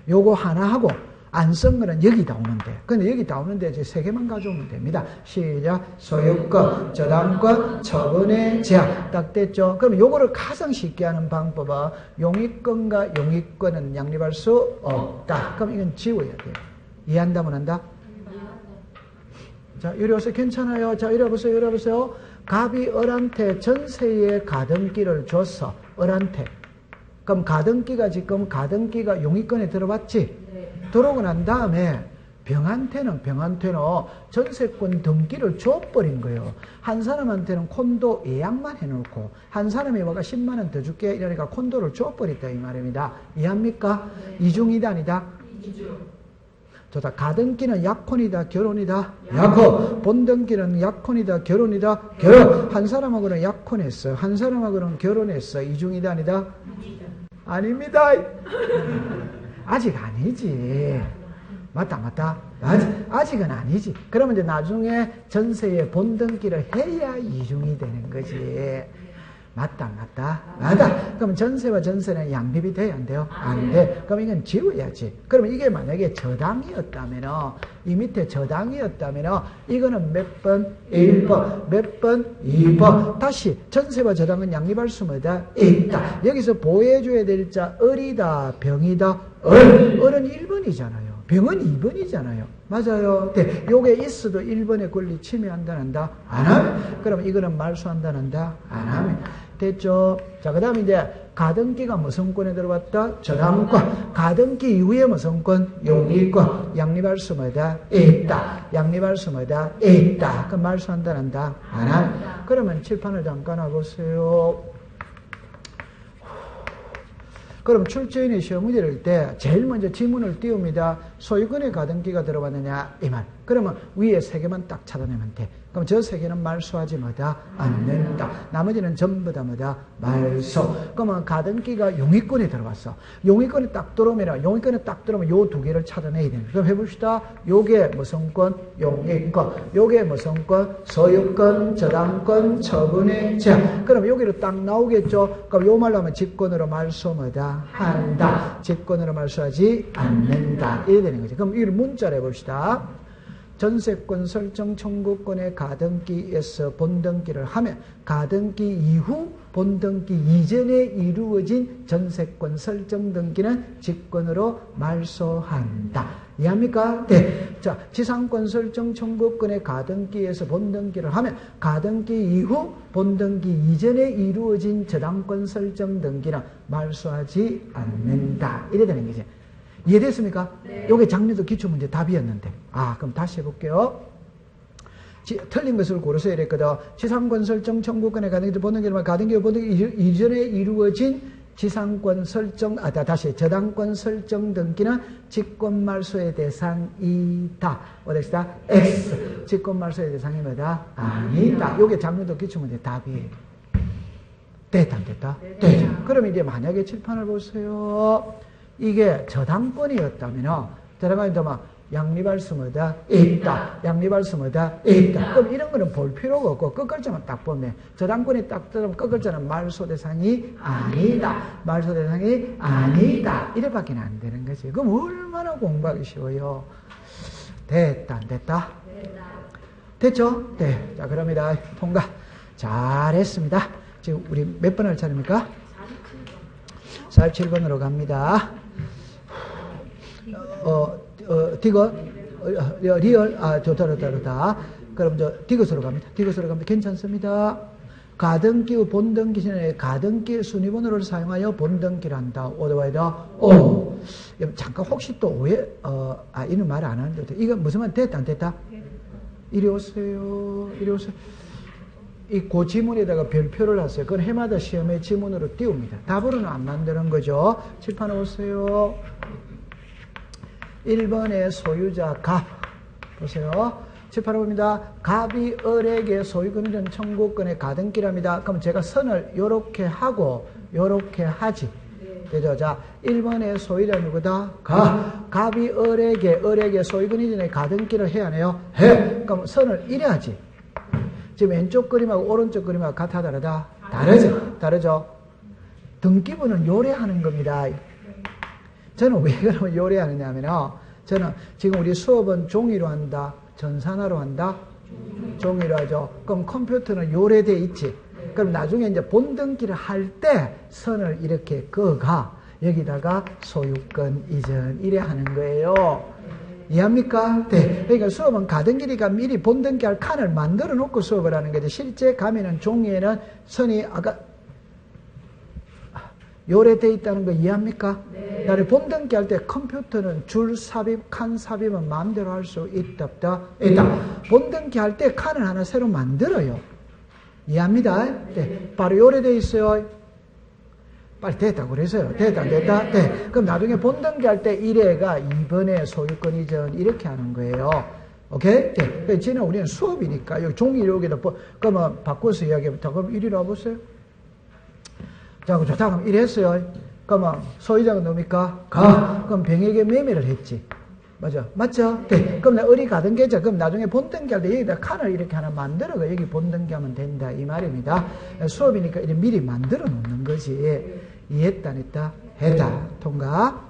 요거 하나 하고 안 쓴 거는 여기다 오면 돼요. 근데 여기다 오는데 이제 3개만 가져오면 됩니다. 시작. 소유권, 저당권, 처분의 제한. 딱 됐죠? 그럼 요거를 가장 쉽게 하는 방법은 용의권과 용의권은 양립할 수 없다. 그럼 이건 지워야 돼요. 이해한다면 한다? 자, 이리 오세요. 괜찮아요. 자, 이리 보세요. 이리 보세요. 갑이 을한테 전세의 가등기를 줬어. 을한테. 그럼 가등기가 지금 가등기가 용의권에 들어왔지? 들어오고 난 다음에 병한테는 전세권 등기를 줘버린 거예요. 한 사람한테는 콘도 예약만 해놓고 한 사람이 와가 10만 원 더 줄게 이러니까 콘도를 줘버렸다 이 말입니다. 이해합니까? 이중이다 아니다? 좋다. 가등기는 약혼이다 결혼이다? 약혼. 본등기는 약혼이다 결혼이다? 결혼. 한 사람하고는 약혼했어. 한 사람하고는 결혼했어. 이중이다 아니다? 아닙니다. 아직 아니지. 맞다. 아직은 아니지. 그러면 이제 나중에 전세의 본등기를 해야 이중이 되는 거지. 맞다. 그럼 전세와 전세는 양립이 돼야 안 돼요? 안 돼. 그럼 이건 지워야지. 그러면 이게 만약에 저당이었다면, 이 밑에 저당이었다면, 이거는 몇 번? 1번. 몇 번? 2번. 다시, 전세와 저당은 양립할 수 있다. 여기서 보호해줘야 될 자, 을이다, 병이다, 을은 1번이잖아요. 병은 2번이잖아요. 맞아요. 네. 요게 있어도 1번의 권리 침해한다는다? 안 하면. 그럼 이거는 말소한다는다? 안 하면. 됐죠? 자, 그 다음에 이제 가등기가 무슨 권에 들어왔다? 저당권. 가등기 이후에 무슨 권? 용의권. 양립할 수 있다. 양립할 수 있다. 그럼 말소한다는다? 안 하면. 그러면 칠판을 잠깐 와보세요. 그럼 출제인이 시험 문제를 할 때 제일 먼저 지문을 띄웁니다. 소유권의 가등기가 들어왔느냐 이 말. 그러면 위에 세 개만 딱 찾아내면 돼. 그럼 저 세 개는 말소하지 않는다. 나머지는 전부 다 말소. 그러면 가등기가 용의권에 들어왔어. 용의권에 딱 들어오면 요 두 개를 찾아내야 돼. 그럼 해봅시다. 요게 무슨 권? 용의권. 요게 무슨 권? 소유권, 저당권, 처분의 제한. 그럼 여기로 딱 나오겠죠. 그럼 요 말로 하면 직권으로 말소 한다. 직권으로 말소하지 않는다. 이래 되는 거지. 그럼 이걸 문자로 해봅시다. 전세권 설정 청구권의 가등기에서 본등기를 하면 가등기 이후 본등기 이전에 이루어진 전세권 설정 등기는 직권으로 말소한다. 이해합니까? 네. 자, 지상권 설정 청구권의 가등기에서 본등기를 하면 가등기 이후 본등기 이전에 이루어진 저당권 설정 등기는 말소하지 않는다. 이래 되는 거지. 이해됐습니까? 네. 요게 작년도 기출문제 답이었는데. 그럼 다시 해볼게요. 틀린 것을 고르서 이랬거든. 지상권 설정 청구권의 가등기 본등기를 가등기 본등기 이전에 이루어진 지상권 설정, 다시 저당권 설정 등기는 직권 말소의 대상이다. 어디다? X. 직권 말소의 대상이 뭐다? 아니다. 요게 작년도 기출문제 답이에요. 됐다, 안 됐다? 네. 그럼 이제 만약에 칠판을 보세요. 이게 저당권이었다면, 들어가면 막 양립할 수 있다. 양립할 수 있다. 그럼 이런 거는 볼 필요가 없고, 끝글자만 딱 보면, 저당권이 딱 들어오면 끝글자는 말소 대상이 아니다. 말소 대상이 아니다. 이래밖에 안 되는 거지. 그럼 얼마나 공부하기 쉬워요. 됐다, 안 됐다? 됐죠? 네. 자, 그럽니다. 통과. 잘했습니다. 지금 우리 몇 번 할 차례입니까? 47번으로 갑니다. 디귿, 리얼, 좋다. 그럼 디귿으로 갑니다. 괜찮습니다. 가등기 후 본등기 전에 가등기 순위번호를 사용하여 본등기를 한다. 오더와이더 오. 잠깐 혹시 또 오해, 이는 말 안 하는데 이거 무슨 말 됐다 안 됐다? 이리 오세요. 이 지문에다가 별표를 했어요. 그건 해마다 시험에 지문으로 띄웁니다. 답으로는 안 만드는 거죠. 칠판에 오세요. 1번의 소유자 갑. 보세요. 칠판에 봅니다. 갑이 을에게 소유권이든 청구권의 가등기랍니다. 그럼 제가 선을 요렇게 하고 요렇게 하지. 되죠? 자, 1번의 소유자 누구다? 갑이 을에게 소유권이든 가등기를 해야 하네요. 해. 그럼 선을 이래 하지. 지금 왼쪽 그림하고 오른쪽 그림하고 같아 다르다? 다르죠? 등기부는 요래하는 겁니다. 저는 왜 그러면 요래하느냐 하면, 저는 지금 우리 수업은 종이로 한다? 전산화로 한다? 종이로 하죠. 그럼 컴퓨터는 요래돼 있지. 그럼 나중에 이제 본등기를 할 때 선을 이렇게 그어가 여기다가 소유권 이전 이래 하는 거예요. 이해합니까? 네. 그러니까 수업은 가등기니까 미리 본등기 할 칸을 만들어 놓고 수업을 하는 거죠. 실제 가면은 종이에는 선이 요래돼 있다는 거 이해합니까? 나를 본등기 할 때 컴퓨터는 줄 삽입, 칸 삽입은 마음대로 할 수 있다, 없다? 있다. 본등기 할 때 칸을 하나 새로 만들어요. 이해합니다? 네. 바로 요래돼 있어요. 빨리 됐다 그래서요. 됐다. 네. 그럼 나중에 본등기 할 때 1회가 2번에 소유권 이전 이렇게 하는 거예요. 오케이? 네. 지금 우리는 수업이니까 여기 종이 여기다 그러면 바꿔서 이야기해부터 그럼 1위로 와보세요. 자, 좋다. 그럼 1 했어요. 그러면 소유자가 누굽니까? 그럼 병에게 매매를 했지. 맞죠? 네. 그럼 나 을이 가던 계좌. 그럼 나중에 본등기 할 때 여기다 칸을 이렇게 하나 만들어가 여기 본등기 하면 된다. 이 말입니다. 수업이니까 이렇게 미리 만들어 놓는 거지. 이해했다, 안 했다? 했다. 통과.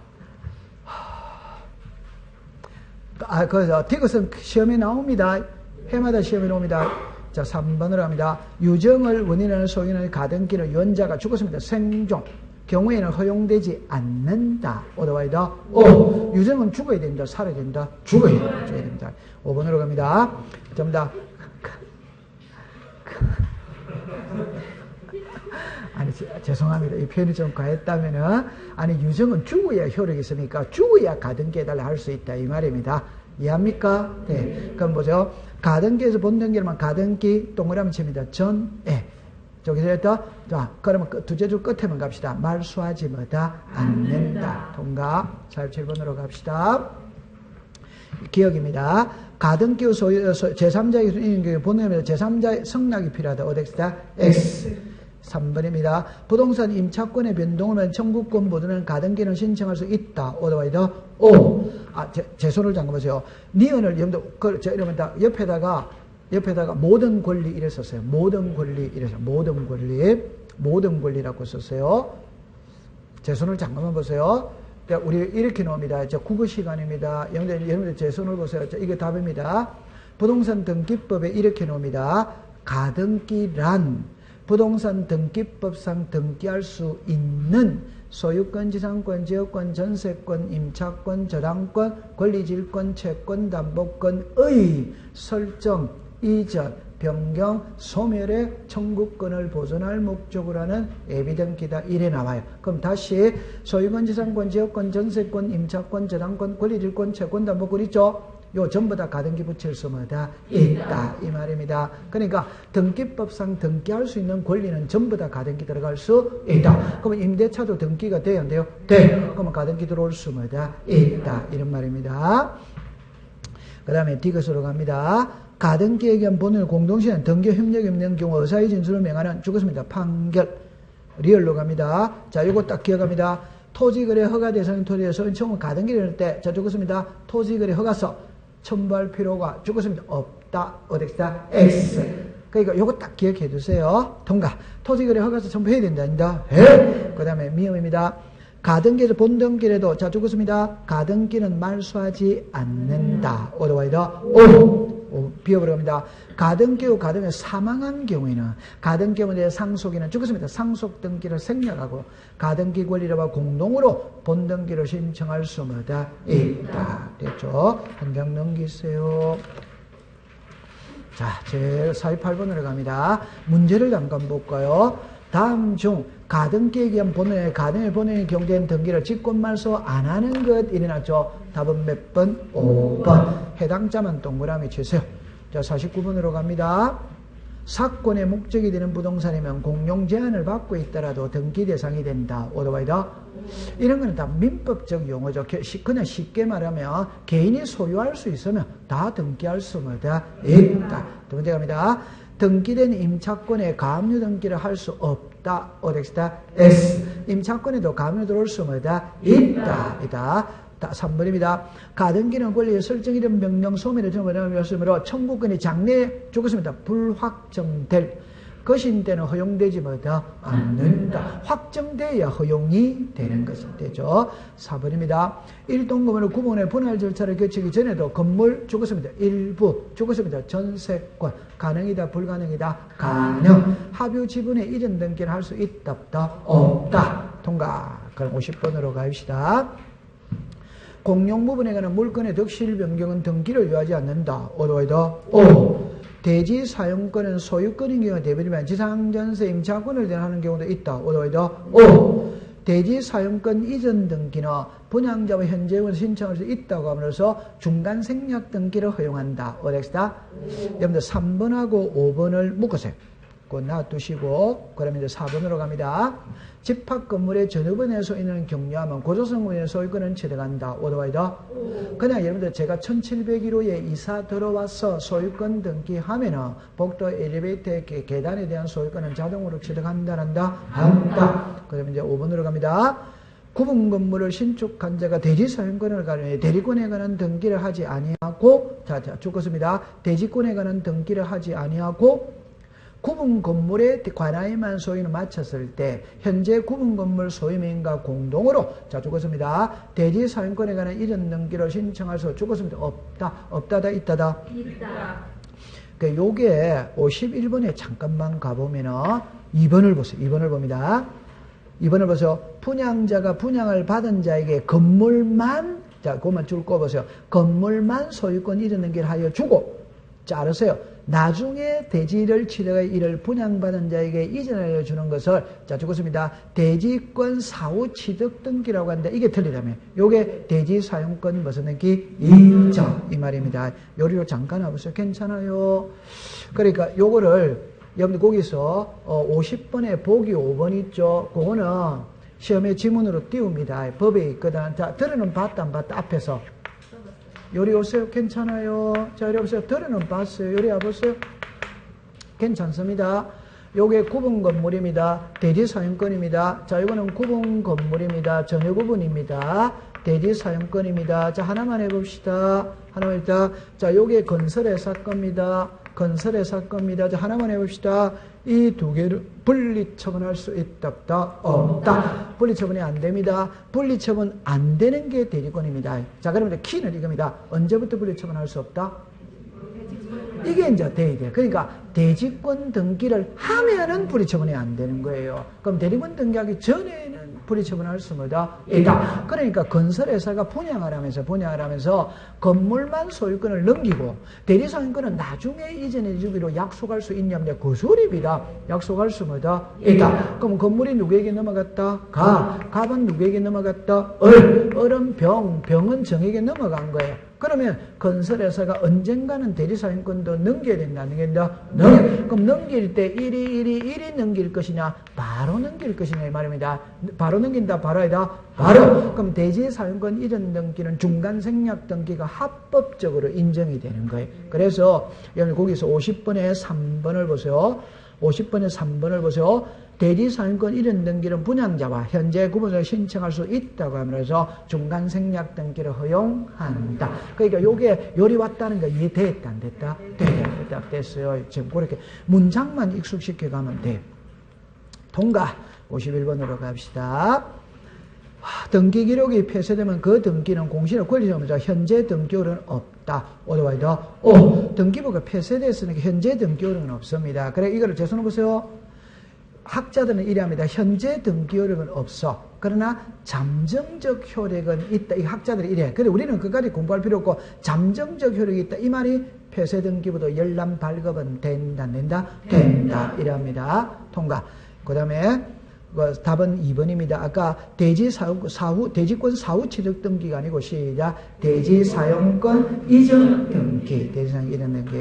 디귿은 시험에 나옵니다. 해마다 시험에 나옵니다. 자, 3번으로 합니다. 유정을 원인하는 소유는 가등기는 유언자가 죽었습니다. 생존. 경우에는 허용되지 않는다. 오더와이더 오. 유정은 죽어야 된다. 살아야 된다. 죽어야 된다. 5번으로 갑니다. 전부 다. 아니, 죄송합니다. 이 표현이 좀 과했다면은, 아니, 유정은 죽어야 효력이 있으니까, 죽어야 가등기 해달라 할 수 있다. 이 말입니다. 이해합니까? 네. 그럼 뭐죠? 가등기에서 본등기로만 가등기, 동그라미 칩니다. 전에. 저기서 했다? 자, 그러면 두째 줄 끝에만 갑시다. 말수하지 뭐다? 않는다. 통과. 47번으로 갑시다. 기억입니다. 가등기 소유, 제3자의 있는 경우에 본능입니다. 제3자의 성락이 필요하다. 어디다? X. 3번입니다. 부동산 임차권의 변동을 청구권 모두는 가등기는 신청할 수 있다. 오더와이더 O. 제 손을 잠궈보세요. 니은을 이러면 다 옆에다가 모든 권리 이랬었어요. 모든 권리 이래서 모든 권리라고 썼어요. 제 손을 잠깐만 보세요. 우리 이렇게 나옵니다. 국어 시간입니다. 여러분들 제 손을 보세요. 이게 답입니다. 부동산 등기법에 이렇게 나옵니다. 가등기란 부동산 등기법상 등기할 수 있는 소유권, 지상권, 지역권, 전세권, 임차권, 저당권, 권리질권, 채권, 담보권의 설정, 이전, 변경, 소멸의 청구권을 보존할 목적으로 하는 에비등기다. 이래 나와요. 그럼 다시 소유권, 지상권, 지역권, 전세권, 임차권, 저당권, 권리질권, 채권, 담보권 있죠? 요 전부 다 가등기 붙일 수 뭐다? 있다. 이 말입니다. 그러니까 등기법상 등기할 수 있는 권리는 전부 다 가등기 들어갈 수 있다. 그러면 임대차도 등기가 돼요? 안 돼요? 돼. 그러면 가등기 들어올 수 뭐다? 있다. 이런 말입니다. 그 다음에 디귿으로 갑니다. 가등기에 의한 본인의 공동시효는 등기 협력이 없는 경우 의사의 진술을 명하는 죽었습니다. 판결. 리얼로 갑니다. 자, 요거 딱 기억합니다. 토지거래 허가 대상인 토지에 소유권 청구 가등기를 할 때, 자, 죽었습니다. 토지거래 허가서 첨부할 필요가 죽었습니다. 없다. 어디다? X. 그러니까 요거 딱 기억해 두세요. 통과. 토지거래 허가서 첨부해야 된다. 아니다. 그 다음에 미음입니다. 가등기에서 본등기라도, 자, 죽었습니다. 가등기는 말소하지 않는다. 오더와이더 O. 비어버립니다. 가등기후 가등기 사망한 경우에는 가등기문의 상속인은 죽었습니다. 상속 등기를 생략하고 가등기 권리자와 공동으로 본등기를 신청할 수 있다. 됐죠? 한 장 넘기세요. 자, 제 48번으로 갑니다. 문제를 잠깐 볼까요? 다음 중 가등기에 의한 본원의 가등기 본원의 경제인 등기를 직권말소 안 하는 것 일어났죠. 답은 몇 번? 5번. 해당자만 동그라미 치세요. 자, 49번으로 갑니다. 사건의 목적이 되는 부동산이면 공용 제한을 받고 있더라도 등기 대상이 된다. 오더와이더. 이런 거는 다 민법적 용어죠. 그냥 쉽게 말하면 개인이 소유할 수 있으면 다 등기할 수 있다. 두 번째 갑니다. 등기된 임차권에 가압류 등기를 할 수 없다. 어디다? S. 임차권에도 가압류 들어올 수 있다. 3번입니다. 가등기는 권리의 설정이든 명령 소멸의 정보를 청구권이 장래에 죽었습니다. 불확정될 것인 때는 허용되지 않는다. 확정돼야 허용이 되는 것이 되죠. 4번입니다. 일동건물을 구분해 분할 절차를 거치기 전에도 건물 죽었습니다. 일부 죽었습니다. 전세권 가능이다 불가능이다. 가능. 합유 지분의 이전 등기를 할 수 있다 없다. 통과. 그럼 50번으로 갑시다. 공용 부분에 관한 물건의 덕실 변경은 등기를 요하지 않는다. 오더와이더 O. 대지 사용권은 소유권인 경우가 대부분이면 지상전세 임차권을 대하는 경우도 있다. 오더와이더 O. 대지 사용권 이전 등기는 분양자와 현재원을 신청할 수 있다고 하면서 중간 생략 등기를 허용한다. 어렉스다. 여러분들 3번하고 5번을 묶으세요. 그거 놔두시고 그러면 이제 4번으로 갑니다. 집합 건물의 전유분에 소유는 경유하면 고조성분의 소유권은 취득한다. 오더와이더. 그냥 여러분들 제가 1701호에 이사 들어와서 소유권 등기하면은 복도 엘리베이터의 계단에 대한 소유권은 자동으로 취득한다. 한다. 그러면 이제 5번으로 갑니다. 구분 건물을 신축한 자가 대지 사용권을 가르며 대리권에 관한 등기를 하지 아니하고 자 죽었습니다. 대지권에 관한 등기를 하지 아니하고 구분 건물의 관하에만 소유는 마쳤을 때 현재 구분 건물 소유민과 공동으로 자 죽었습니다. 대지 사용권에 관한 이전 등기를 신청할 수 죽었습니다. 없다다 있다다. 그 요게 51번에 잠깐만 가보면은 2번을 보세요. 2번을 봅니다. 2번을 보세요. 분양자가 분양을 받은 자에게 건물만 자 그것만 줄 꼽으세요. 건물만 소유권 이전 등기를 하여 주고 자르세요. 나중에 대지를 취득하여 이를 분양받은 자에게 이전하여 주는 것을 자 죽었습니다. 대지권 사후 취득 등기라고 하는데 이게 틀리다면 요게 대지 사용권 무슨 등기? 인정 이 말입니다. 요리로 잠깐 와보세요. 괜찮아요. 그러니까 요거를 여러분들 거기서 50번에 보기 5번 있죠. 그거는 시험에 지문으로 띄웁니다. 법에 있거든. 자 들어는 봤다 안 봤다 앞에서 요리 오세요. 괜찮아요. 자, 요리 오세요. 들어는 봤어요. 요리 와보세요. 괜찮습니다. 요게 구분 건물입니다. 대지 사용권입니다. 자, 이거는 구분 건물입니다. 전유 구분입니다. 대지 사용권입니다. 자, 하나만 해봅시다. 하나만 해봅시다. 자, 요게 건설회사 겁니다. 건설회사 겁니다. 자, 하나만 해봅시다. 이 두 개를 분리처분할 수 있다, 없다. 분리처분이 안 됩니다. 분리처분 안 되는 게 대리권입니다. 자, 그러면 키는 이겁니다. 언제부터 분리처분할 수 없다? 이게 이제 돼야 돼. 그러니까 대지권 등기를 하면은 분리처분이 안 되는 거예요. 그럼 대리권 등기하기 전에는 분리처분할 수 있다. 그러니까 건설회사가 분양을 하면서 건물만 소유권을 넘기고 대리사용권은 나중에 이전해 주기로 약속할 수 있냐면 그 소리입니다. 약속할 수 있다. 그럼 건물이 누구에게 넘어갔다? 갑은 누구에게 넘어갔다? 을은 병은 정에게 넘어간 거예요. 그러면 건설회사가 언젠가는 대리사용권도 넘겨야 된다. 안 넘긴다? 그럼 넘길 때 1이 넘길 것이냐 바로 넘길 것이냐 이 말입니다. 바로 넘긴다 바로 아니다? 바로. 그럼 대지사용권 이전 등기는 중간 생략 등기가 합법적으로 인정이 되는 거예요. 그래서 여러분 거기서 50번에 3번을 보세요. 50번에 3번을 보세요. 대지사용권 이전 등기는 분양자와 현재 구분을 신청할 수 있다고 하면서 중간 생략 등기를 허용한다. 그러니까 요게 요리 왔다는 거 이해됐다 안 됐다? 됐다 됐어요. 지금 그렇게 문장만 익숙시켜 가면 돼. 통과. 51번으로 갑시다. 등기 기록이 폐쇄되면 그 등기는 공시를 권리자면서 현재 등기율은 없다. 오더와이더. 등기부가 폐쇄됐으니까 현재 등기율은 없습니다. 그래 이거를 제 손을 보세요. 학자들은 이래 합니다. 현재 등기 효력은 없어. 그러나 잠정적 효력은 있다. 이 학자들이 이래. 근데 우리는 그까지 공부할 필요 없고 잠정적 효력이 있다. 이 말이 폐쇄 등기부도 열람 발급은 된다. 된다. 이래 합니다. 통과. 그 다음에 답은 2번입니다. 아까 대지권 사후 취득 등기가 아니고 시작. 대지사용권 이전 등기. 대지사용 이전 등기.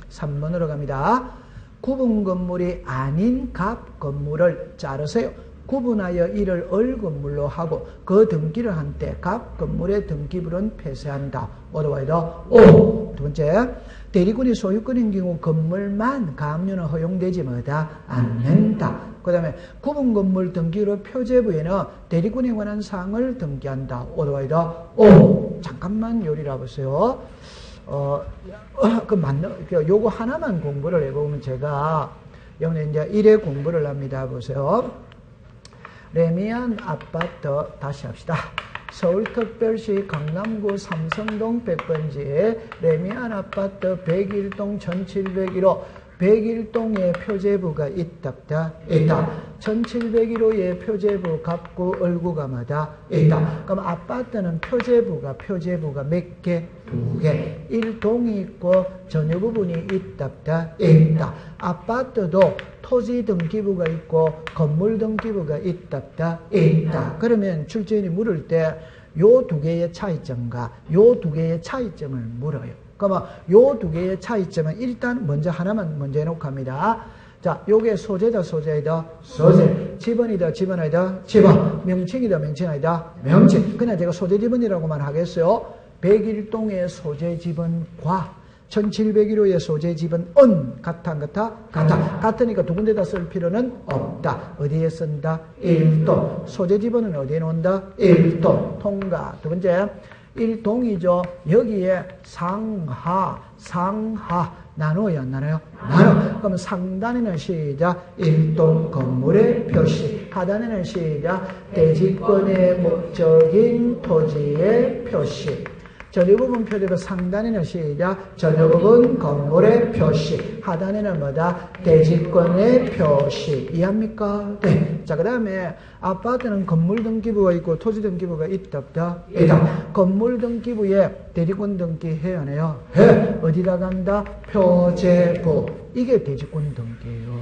3번으로 갑니다. 구분 건물이 아닌 갑 건물을 자르세요. 구분하여 이를 을 건물로 하고 그 등기를 한 때 갑 건물의 등기부는 폐쇄한다. 오더와이더. 두 번째, 대리권이 소유권인 경우 건물만 가압류는 허용되지 않는다. 그 다음에 구분 건물 등기로 표제부에는 대리권에 관한 사항을 등기한다. 오더와이더. 잠깐만 요리라 보세요. 요거 하나만 공부를 해보면 제가, 여러분 이제 1회 공부를 합니다. 보세요. 레미안 아파트, 다시 합시다. 서울특별시 강남구 삼성동 100번지에 레미안 아파트 101동 1701호 101동에 표제부가 있답다. 있다. 1701호에 표제부 갑구 얼구가마다 있다. 그럼 아파트는 표제부가 몇 개? 2개. 1동이 있고 전유 부분이 있답다. 있다. 아파트도 토지 등기부가 있고 건물 등기부가 있답다. 있다. 그러면 출제인이 물을 때 요 두 개의 차이점과 요 두 개의 차이점을 물어요. 그러면 요 두 개의 차이점은 일단 먼저 하나만 먼저 해놓고 합니다. 자, 요게 소재다, 소재이다, 소재. 지번이다, 지번이다, 지번. 명칭이다, 명칭이다, 명칭. 그냥 제가 소재 지번이라고만 하겠어요. 101동의 소재 지번과 1701호의 소재 지번은 같아, 안 같아? 같아. 같으니까 두 군데다 쓸 필요는 없다. 어디에 쓴다? 1동. 소재 지번은 어디에 놓는다? 1동. 통과. 두 번째. 1동이죠. 여기에 상하 나눠요, 안 나눠요? 나눠. 그럼 상단에는 시작 1동 건물의 표시, 하단에는 시작 대지권의 목적인 토지의 표시. 전유부분 표제부 상단에는 시작 전유부분 건물의 표시, 하단에는 뭐다? 대지권의 표시. 이해합니까? 네. 자, 그 다음에 아파트는 건물 등기부가 있고 토지 등기부가 있다 없다? 있다. 건물 등기부에 대지권 등기 해야 해요? 해. 어디다 간다? 표제부. 이게 대지권 등기예요.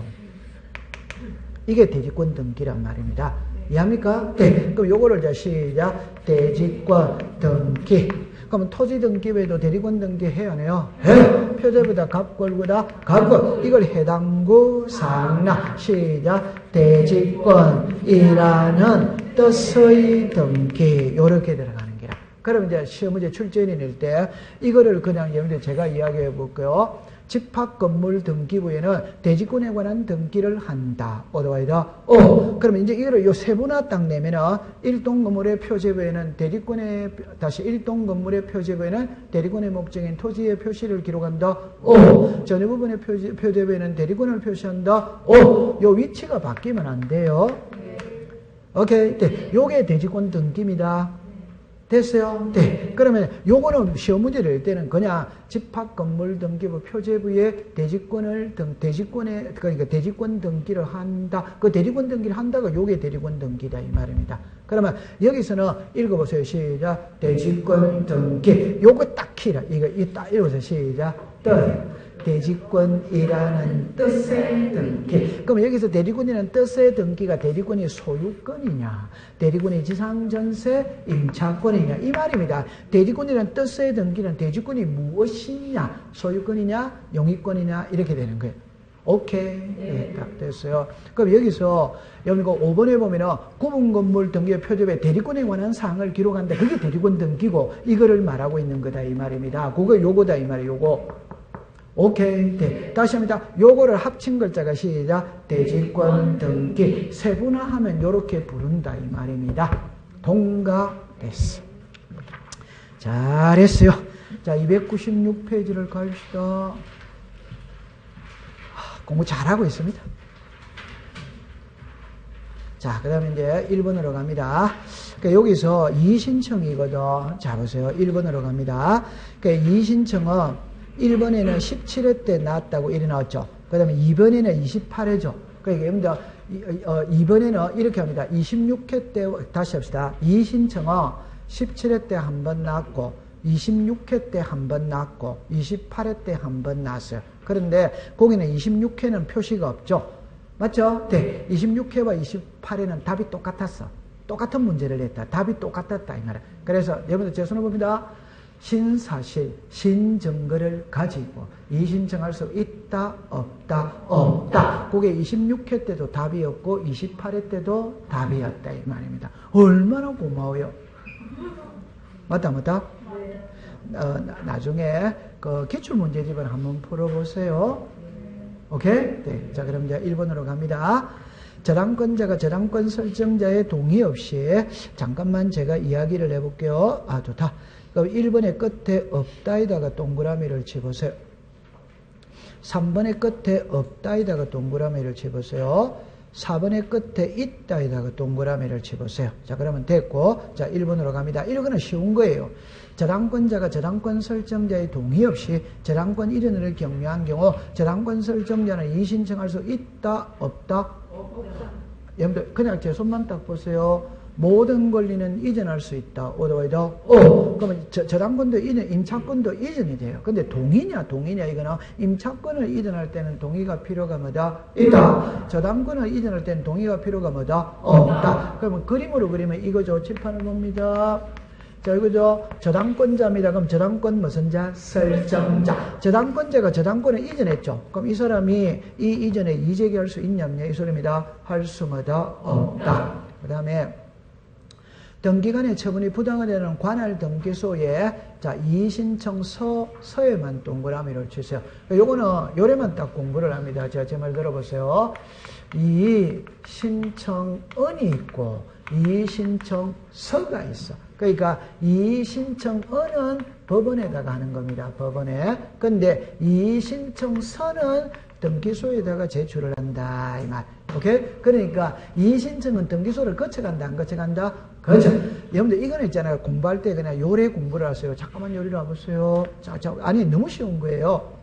이게 대지권 등기란 말입니다. 이해합니까? 네. 그럼 요거를 이제 시작 대지권 등기. 그러면 토지 등기부에도 대리권 등기 해야 해요? 해. 표제부다 갑골구다 갑골. 이걸 해당구 상나 시작 대지권이라는 뜻의 등기. 요렇게 들어가는 게라. 그럼 이제 시험 문제 출제인이 낼 때 이거를 그냥 여러분들 제가 이야기해 볼게요. 집합 건물 등기부에는 대지권에 관한 등기를 한다. 어디와이다? 그러면 이제 이거를 요 세분화 딱 내면은 1동 건물의 표제부에는 대리권의, 다시 1동 건물의 표제부에는 대리권의 목적인 토지의 표시를 기록한다. 전유 부분의 표제부에는 대리권을 표시한다. 요 위치가 바뀌면 안 돼요. 오케이. 네. 요게 대지권 등기입니다. 됐어요? 네. 그러면 요거는 시험 문제를 낼 때는 그냥 집합 건물 등기부 표제부에 그러니까 대지권 등기를 한다. 그 대리권 등기를 한다가 요게 대리권 등기다. 이 말입니다. 그러면 여기서는 읽어보세요. 시작. 대지권 등기. 요거 딱 키라. 이거 딱 읽어보세요. 시작. 대지권이라는 뜻의 등기. 그럼 여기서 대리권이라는 뜻의 등기가 대리권이 소유권이냐, 대리권이 지상전세 임차권이냐 이 말입니다. 대리권이라는 뜻의 등기는 대지권이 무엇이냐, 소유권이냐, 영위권이냐 이렇게 되는 거예요. 오케이. 네, 딱 됐어요. 그럼 여기서 여러분 5번에 보면은 구분건물 등기의 표제부에 대리권에 관한 사항을 기록한다. 그게 대리권 등기고 이거를 말하고 있는 거다 이 말입니다. 그거 요거다 이 말이에요. 요거. 오케이. 네. 다시 합니다. 요거를 합친 글자가 시작. 대지권 등기. 세분화하면 요렇게 부른다 이 말입니다. 동가됐어. 잘했어요. 자, 296페이지를 갑시다. 공부 잘하고 있습니다. 자, 그 다음에 이제 1번으로 갑니다. 그러니까 여기서 이의신청이거든. 자, 보세요. 1번으로 갑니다. 그러니까 이의신청은 1번에는 17회 때 나왔다고 이래 나왔죠. 그 다음에 2번에는 28회죠. 그러니까 2번에는 이렇게 합니다. 26회 때, 다시 합시다. 이의신청은 17회 때 한 번 나왔고, 26회 때 한 번 나왔고, 28회 때 한 번 나왔어요. 그런데 거기는 26회는 표시가 없죠. 맞죠? 네. 26회와 28회는 답이 똑같았어. 똑같은 문제를 냈다. 답이 똑같았다. 이 말이야. 그래서 여러분들 제 손을 봅니다. 신사실, 신증거를 가지고 이의신청할 수 있다, 없다, 없다. 그게 26회 때도 답이었고 28회 때도 답이었다 이 말입니다. 얼마나 고마워요. 맞다, 맞다? 나중에 그 기출문제집을 한번 풀어보세요. 오케이? 네. 자, 그럼 이제 1번으로 갑니다. 저당권자가 저당권 설정자의 동의 없이 잠깐만 제가 이야기를 해볼게요. 아, 좋다. 그럼 1번의 끝에 없다에다가 동그라미를 쳐보세요. 3번의 끝에 없다에다가 동그라미를 쳐보세요. 4번의 끝에 있다에다가 동그라미를 쳐보세요. 자, 그러면 됐고, 자, 1번으로 갑니다. 이거는 쉬운 거예요. 저당권자가 저당권 설정자의 동의 없이 저당권 이전을 경유한 경우 저당권 설정자는 이의신청할 수 있다, 없다? 없다. 여러분들 그냥 제 손만 딱 보세요. 모든 권리는 이전할 수 있다. 오더와이더 그러면 저당권도 이전, 임차권도 이전이 돼요. 근데 동의냐 이거는 임차권을 이전할 때는 동의가 필요가 뭐다? 있다. 저당권을 이전할 때는 동의가 필요가 뭐다? 없다. 그러면 그림으로 그리면 이거죠. 칠판을 봅니다. 자, 이거죠. 저당권자입니다. 그럼 저당권 무슨 자? 설정자. 저당권자가 저당권을 이전했죠. 그럼 이 사람이 이 이전에 이의제기할 수 있냐 없냐 이 소리입니다. 할 수 뭐다? 없다. 그 다음에 등기간의 처분이 부당하다는 관할 등기소에 자, 이의신청서에만 동그라미를 치세요. 요거는 요래만 딱 공부를 합니다. 자, 제 말 들어보세요. 이의신청은이 있고 이의신청서가 있어. 그러니까 이의신청은은 법원에다가 하는 겁니다. 법원에. 근데 이의신청서는 등기소에다가 제출을 한다 이 말. 오케이? 그러니까 이의신청은 등기소를 거쳐간다 안 거쳐간다? 그렇죠. 여러분들 이거는 있잖아요. 공부할 때 그냥 요래 공부를 하세요. 잠깐만 요리로 와보세요. 자, 아니 너무 쉬운 거예요.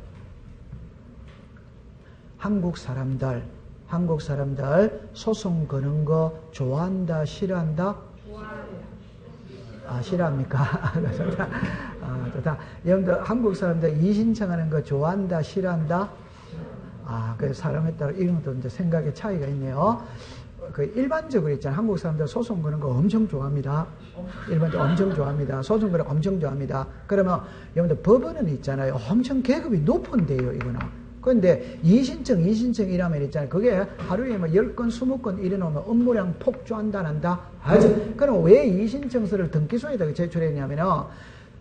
한국 사람들 소송 거는 거 좋아한다 싫어한다? 아, 싫어합니까? 좋다. 아, 좋다. 여러분들 한국 사람들 이의신청하는 거 좋아한다 싫어한다? 아, 그 사람에 따라 이런 것도 이제 생각의 차이가 있네요. 그 일반적으로 있잖아요. 한국 사람들 소송 거는 거 엄청 좋아합니다. 일반적으로 엄청 좋아합니다. 소송 거는 거 엄청 좋아합니다. 그러면 여러분들 법원은 있잖아요. 엄청 계급이 높은데요, 이거는. 그런데 이의신청이라면 있잖아요. 그게 하루에 뭐 10건, 20건 이래놓으면 업무량 폭주한다, 난다? 하죠. 그럼 왜 이의신청서를 등기소에다가 제출했냐면은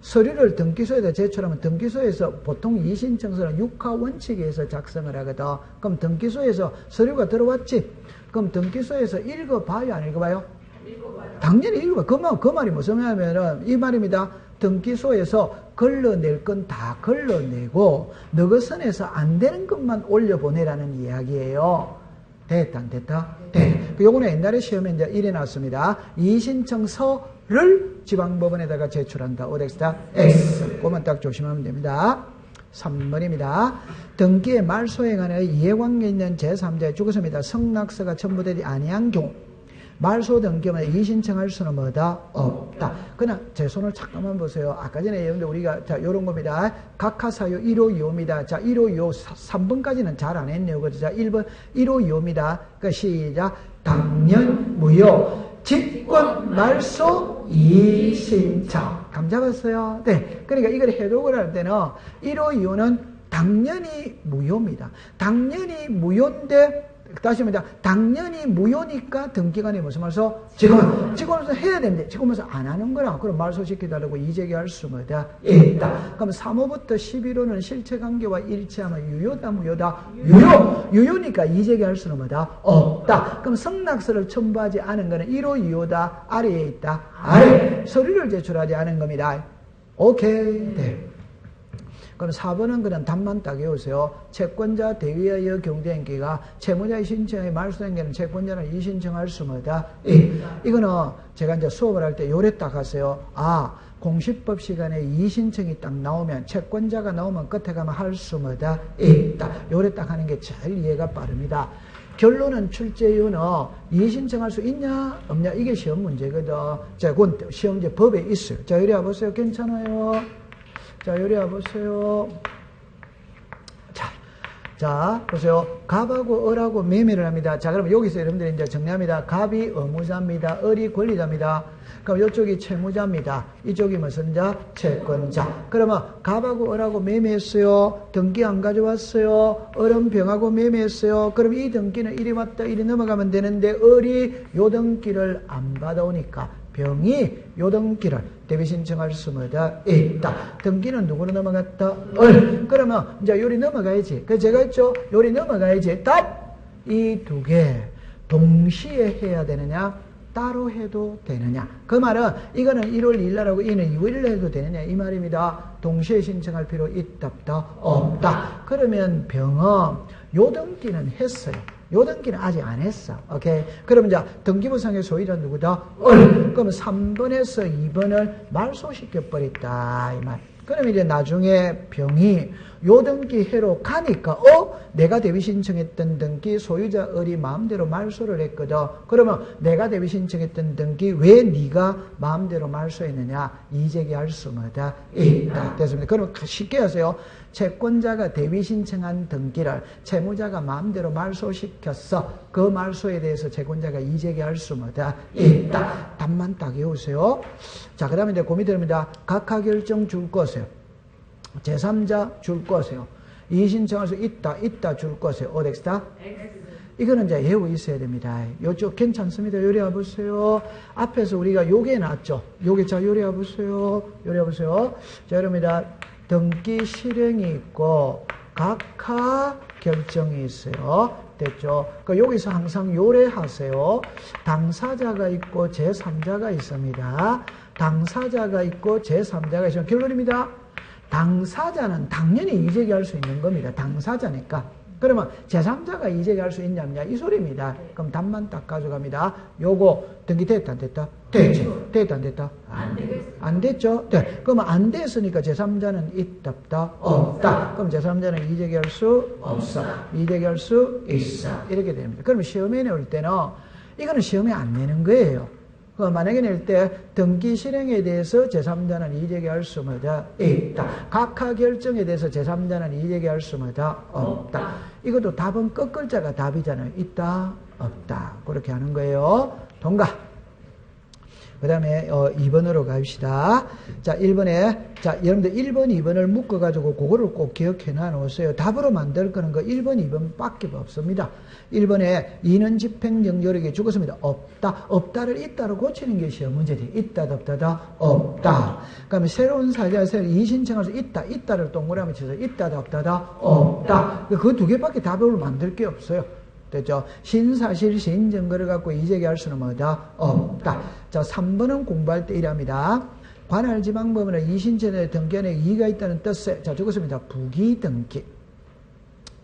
서류를 등기소에다 제출하면 등기소에서 보통 이의신청서는 육하원칙에 의해서 작성을 하거든. 그럼 등기소에서 서류가 들어왔지? 그럼 등기소에서 읽어봐요, 안 읽어봐요? 읽어봐요. 당연히 읽어봐요. 그 말이 무슨 말이냐면은 이 말입니다. 등기소에서 걸러낼 건 다 걸러내고 너그 선에서 안 되는 것만 올려보내라는 이야기예요. 됐다 안 됐다? 네. 요거는 옛날에 시험에 이제 이래 놨습니다. 이의신청서를 지방법원에다가 제출한다. 오덱스다 X. 그것만 딱 조심하면 됩니다. 3번입니다. 등기의 말소행안에 이해관계 있는 제3자의 죽었습니다. 성낙서가 첨부되지 아니한 경우 말소 등기만 이의신청할 수는 뭐다? 없다. 그냥 제 손을 잠깐만 보세요. 아까 전에 여러분들 우리가 자 요런 겁니다. 각하사유 1호 2호입니다. 자 1호 2호 3번까지는 잘 안 했네요. 그죠? 자 1번 1호 2호입니다. 그러니까 시작. 당연 무효 직권 말소 이의신청. 감 잡았어요? 네. 그러니까 이걸 해독을 할 때는 1호 2호는 당연히 무효입니다. 당연히 무효인데 다시 합니다. 당연히 무효니까 등기관이 무슨 말소? 직권으로서 해야 되는데 직권으로서 안 하는 거라. 그럼 말소시켜달라고 이의제기할 수 뭐다? 있다. 그럼 3호부터 11호는 실체관계와 일치하면 유효다 무효다? 유효니까 이의제기할 수는 뭐다? 없다. 그럼 성낙서를 첨부하지 않은 거는 1호 2호다? 아래에 있다? 아래. 서류를 제출하지 않은 겁니다. 오케이. 네. 그럼 4번은 그냥 답만 딱 외우세요. 채권자 대위하여 경쟁기가 채무자의 신청에 말소행기는 채권자는 이의신청할 수 뭐다? 이거는 제가 이제 수업을 할 때 요래 딱 하세요. 아, 공시법 시간에 이의신청이 딱 나오면 채권자가 나오면 끝에 가면 할 수 뭐다? 있다. 요래 딱 하는 게 제일 이해가 빠릅니다. 결론은 출제 이유는 이의신청할 수 있냐 없냐 이게 시험 문제거든. 자, 그건 시험제 법에 있어요. 자, 이리 와보세요. 괜찮아요? 자, 요리 와보세요. 자, 보세요. 갑하고 을하고 매매를 합니다. 자, 그러면 여기서 여러분들이 이제 정리합니다. 갑이 의무자입니다. 을이 권리자입니다. 그럼 이쪽이 채무자입니다. 이쪽이 무슨 자? 채권자. 그러면 갑하고 을하고 매매했어요. 등기 안 가져왔어요. 을은 병하고 매매했어요. 그럼 이 등기는 이리 왔다 이리 넘어가면 되는데 을이 요 등기를 안 받아오니까 병이 요 등기를 대비 신청할 수 뭐다? 있다. 등기는 누구로 넘어갔다? 을. 그러면 이제 요리 넘어가야지. 그래서 제가 했죠? 요리 넘어가야지. 답! 이 두 개 동시에 해야 되느냐? 따로 해도 되느냐? 그 말은 이거는 1월 1일날하고 이는 2월 1일 해도 되느냐? 이 말입니다. 동시에 신청할 필요 있다 없다? 없다. 그러면 병은 요 등기는 했어요. 요 등기는 아직 안 했어. 오케이. 그러면 이제 등기부상의 소유자 누구다? 그러면 3번에서 2번을 말소시켜 버렸다. 이 말. 그럼 이제 나중에 병이 요 등기해로 가니까 내가 대위 신청했던 등기 소유자 을이 마음대로 말소를 했거든. 그러면 내가 대위 신청했던 등기 왜 네가 마음대로 말소했느냐? 이제기할 수마다 있다. 됐습니다. 그럼 쉽게 하세요. 채권자가 대위 신청한 등기를 채무자가 마음대로 말소시켰어. 그 말소에 대해서 채권자가 이제기할 수마다 있다. 답만 딱 외우세요. 자, 그 다음에 이제 고민이 됩니다. 각하 결정 줄 거세요. 제3자 줄 거세요. 이의신청할 수 있다 줄 거세요. 어디다? 이거는 이제 외우고 있어야 됩니다. 요쪽 괜찮습니다. 요리해 보세요. 앞에서 우리가 요게 나왔죠. 요게 자 요리해 보세요. 요리해 보세요. 자, 여러분들 등기 실행이 있고 각하 결정이 있어요. 됐죠? 그러니까 여기서 항상 요래하세요. 당사자가 있고 제3자가 있습니다. 당사자가 있고 제3자가 있으면 결론입니다. 당사자는 당연히 이제기할 수 있는 겁니다. 당사자니까. 그러면 제3자가 이제기할 수 있냐면야 이 소리입니다. 그럼 답만 딱 가져갑니다. 요거 등기 됐다 안 됐다? 됐죠. 됐다 안 됐다? 안 됐죠? 네. 그러면 안 됐으니까 제3자는 있다 없다? 없다. 그럼 제3자는 이제기할 수 없어. 이제기할 수 있어. 이렇게 됩니다. 그러면 시험에 내올 때는 이거는 시험에 안 내는 거예요. 만약에 낼 때 등기 실행에 대해서 제3자는 이의제기할 수마다 있다. 각하 결정에 대해서 제3자는 이의제기할 수마다 없다. 이것도 답은 끝글자가 답이잖아요. 있다, 없다. 그렇게 하는 거예요. 동가. 그 다음에 2번으로 갑시다. 자, 1번에 자, 여러분들 1번, 2번을 묶어가지고 그거를 꼭 기억해 놔놓으세요. 답으로 만들 거는 거 1번, 2번 밖에 없습니다. 1번에 이는 집행정조력이 죽었습니다. 없다. 없다를 있다로 고치는 게 시험 문제지. 있다다, 없다다, 없다. 그 다음에 새로운 사자가 새로 이의신청할 수 있다를 동그라미 쳐서 있다다, 없다다, 없다. 그 두 개밖에 답으로 만들 게 없어요. 됐죠? 신사실, 신증거를 갖고 이제기할 수는 뭐다? 없다. 자, 3번은 공부할 때 이랍니다. 관할지방법원은 이신청의 등기안에 이의가 있다는 뜻에, 자, 적었습니다. 부기등기.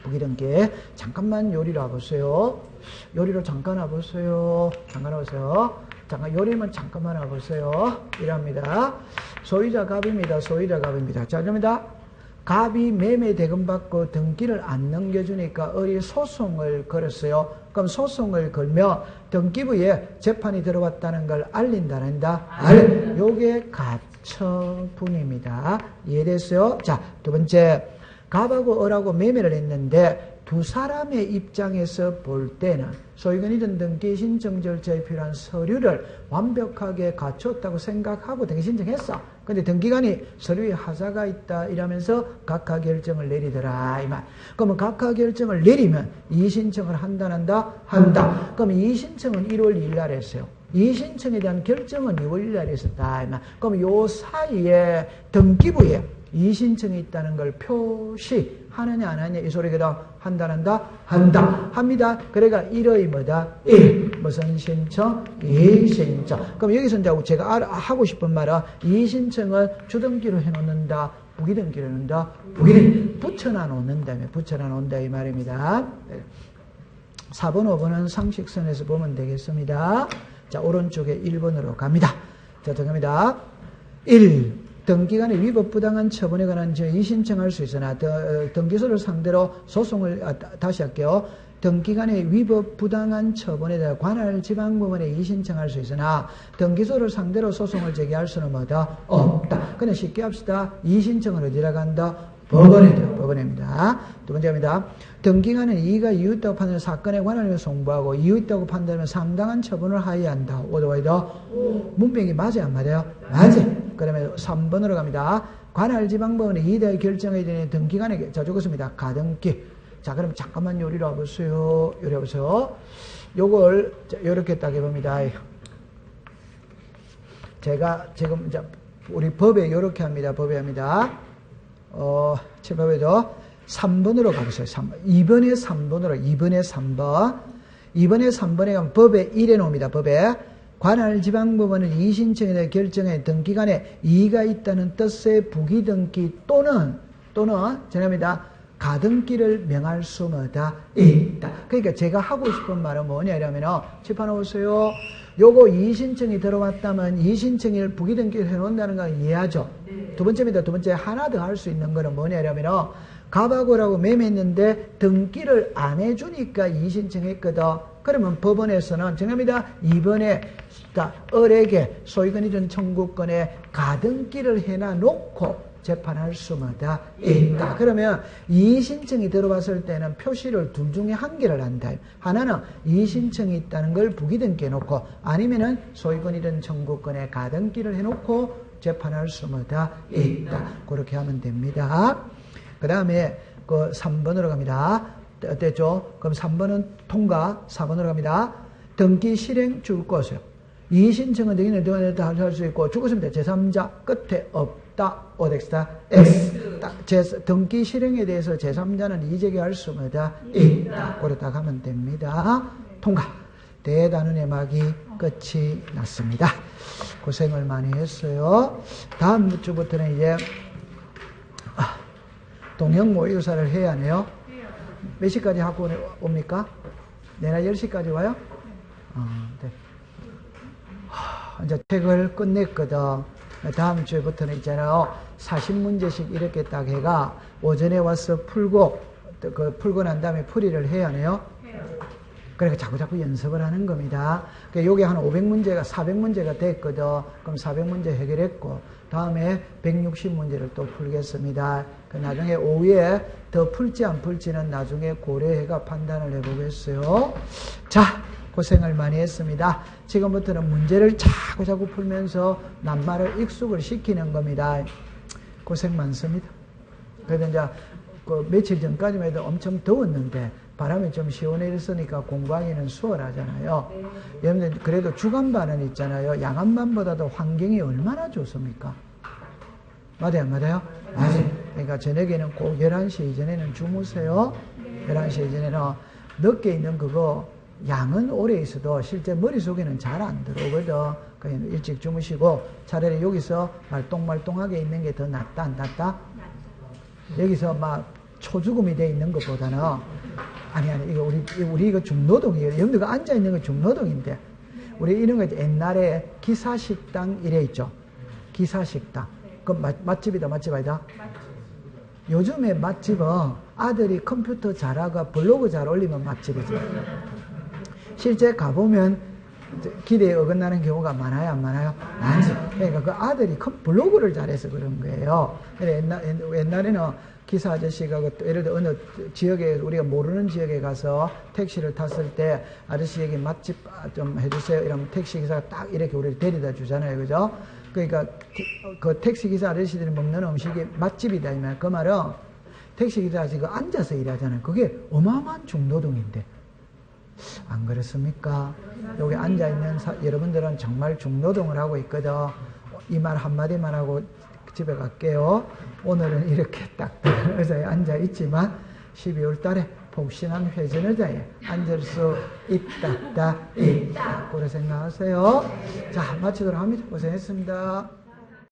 부기등기. 잠깐만 요리로 와보세요. 요리로 잠깐 와보세요. 잠깐 와보세요. 잠깐, 요리면 잠깐만 와보세요. 이랍니다. 소유자 갑입니다. 소유자 갑입니다. 자, 그럽니다. 갑이 매매 대금 받고 등기를 안 넘겨주니까 을이 소송을 걸었어요. 그럼 소송을 걸며 등기부에 재판이 들어왔다는 걸 알린다, 안 한다? 요게 가처분입니다. 이해됐어요? 자, 두 번째. 갑하고 을하고 매매를 했는데 두 사람의 입장에서 볼 때는 소유권이든 등기 신청 절차에 필요한 서류를 완벽하게 갖췄다고 생각하고 등기 신청했어. 근데 등기관이 서류에 하자가 있다 이러면서 각하 결정을 내리더라 이 말. 그러면 각하 결정을 내리면 이의신청을 한다 안 한다? 한다. 그럼 이의신청은 1월 2일 날 했어요. 이의신청에 대한 결정은 2월 1일 날 했었다 이 말. 그럼 요 사이에 등기부에 이의신청이 있다는 걸 표시하느냐 안 하느냐 이 소리거든. 한다 안 한다? 한다. 합니다. 그래가 1의 뭐다? 1. 무슨 신청? 이의신청. 그럼 여기서 이제 제가 하고 싶은 말은 이의신청은 주등기로 해놓는다. 부기등기로 해놓는다. 부기등기. 붙여놔 놓는다며. 붙여놔 놓는다 이 말입니다. 4번, 5번은 상식선에서 보면 되겠습니다. 자, 오른쪽에 1번으로 갑니다. 자, 들어갑니다. 1. 등기간의 위법 부당한 처분에 관한 이의신청할 수 있으나 등기소를 상대로 소송을 다시 할게요. 등기간의 위법 부당한 처분에 대해 관할지방법원에 이의신청할 수 있으나 등기소를 상대로 소송을 제기할 수는 뭐다? 없다. 그냥 쉽게 합시다. 이의신청은 어디라 간다? 법원입니다. 두 번째입니다. 등기간에 이의가 이유있다고 판단하면 사건에 관하여 송부하고 이유있다고 판단하면 상당한 처분을 하여야 한다. 오도와이더 문맥이 맞아요 안 맞아요? 맞아요. 그러면 3번으로 갑니다. 관할지방법원의 이의에 대해 결정해야 되는 등기간에 자 적었습니다. 가등기. 자 그럼 잠깐만 요리로 와보세요. 요리 와보세요. 요걸 요렇게 딱 해봅니다. 제가 지금 이제 우리 법에 요렇게 합니다. 법에 합니다. 제법에도 3번으로 가보세요. 3번. 2번에 3번으로 2번에 3번. 2번에 3번에 가면 법에 1에 놓습니다. 법에 관할지방법원은 이의신청에 대해 결정해 등기간에 이의가 있다는 뜻의 부기등기 또는 죄송합니다. 가등기를 명할 수 뭐다 있다. 그러니까 제가 하고 싶은 말은 뭐냐 이러면 짚어놓으세요. 요거 이의신청이 들어왔다면 이의신청을 부기등기를 해놓는다는 걸 이해하죠. 두 번째입니다. 두 번째 하나 더 할 수 있는 거는 뭐냐 이러면 갑하고라고 매매했는데 등기를 안 해주니까 이의신청했거든. 그러면 법원에서는 정합니다. 이번에 을에게 소유권이든 청구권에 가등기를 해놔놓고 재판할 수마다 있다. 그러면 이의신청이 들어왔을 때는 표시를 둘 중에 한 개를 한다. 하나는 이의신청이 있다는 걸 부기등기해 놓고 아니면은 소유권이든 청구권에 가등기를 해놓고 재판할 수마다 있다. 그렇게 하면 됩니다. 그 다음에 그 3번으로 갑니다. 어땠죠? 그럼 3번은 통과, 4번으로 갑니다. 등기 실행 줄 것이요. 이의신청은 등기는 할 수 있고 죽었습니다. 제3자 끝에 없다. 오덱스다. X. 등기 실행에 대해서 제3자는 이의제기할 수마다 있다. 그렇다 하면 됩니다. 통과. 대단원의 막이 끝이 났습니다. 고생을 많이 했어요. 다음 주부터는 이제 동형 모의고사를 해야 하네요. 몇 시까지 학원에 옵니까? 내일 10시까지 와요? 네. 이제 책을 끝냈거든. 다음 주부터는 있잖아요. 40문제씩 이렇게 딱 해가 오전에 와서 풀고, 풀고 난 다음에 풀이를 해야 하네요. 그러니까 자꾸 연습을 하는 겁니다. 그러니까 요게 한 500문제가 400문제가 됐거든. 그럼 400문제 해결했고 다음에 160문제를 또 풀겠습니다. 그 나중에 오후에 더 풀지 안 풀지는 나중에 고려해가 판단을 해보겠어요. 자, 고생을 많이 했습니다. 지금부터는 문제를 자꾸 풀면서 낱말을 익숙을 시키는 겁니다. 고생 많습니다. 그래도 이제 그 며칠 전까지만 해도 엄청 더웠는데 바람이 좀 시원해졌으니까 공부하기는 수월하잖아요. 여러분들 그래도 주간반은 있잖아요. 야간반보다도 환경이 얼마나 좋습니까? 맞아요? 맞아요? 그러니까 저녁에는 꼭 11시 이전에는 주무세요. 11시 이전에는 늦게 있는 그거 양은 오래 있어도 실제 머릿속에는 잘 안 들어오거든. 그냥 일찍 주무시고 차라리 여기서 말똥말똥하게 있는 게 더 낫다 안 낫다? 여기서 막 초죽음이 돼 있는 것보다는 아니 이거 우리 이거 중노동이에요. 여러분들 앉아 있는 건 중노동인데 우리 이런 거 옛날에 기사식당 이래 있죠. 기사식당. 그 맛집이다 맛집 아니다? 요즘에 맛집은 아들이 컴퓨터 잘하고 블로그 잘 올리면 맛집이지. 실제 가보면 기대에 어긋나는 경우가 많아요, 안 많아요? 많지. 그러니까 그 아들이 블로그를 잘해서 그런 거예요. 옛날에는 기사 아저씨가 예를 들어 어느 지역에 우리가 모르는 지역에 가서 택시를 탔을 때 아저씨에게 맛집 좀 해주세요. 이러면 택시 기사가 딱 이렇게 우리를 데려다 주잖아요, 그죠? 그러니까 그 택시 기사 아저씨들이 먹는 음식이 맛집이다 이면 그 말은 택시 기사 지금 앉아서 일하잖아요. 그게 어마어마한 중노동인데. 안 그렇습니까? 여기 앉아있는 여러분들은 정말 중노동을 하고 있거든. 이 말 한마디만 하고 집에 갈게요. 오늘은 이렇게 딱 의자에 앉아있지만 12월 달에 폭신한 회전 의자에 앉을 수 있다. 그렇게 생각하세요. 자, 마치도록 합니다. 고생했습니다.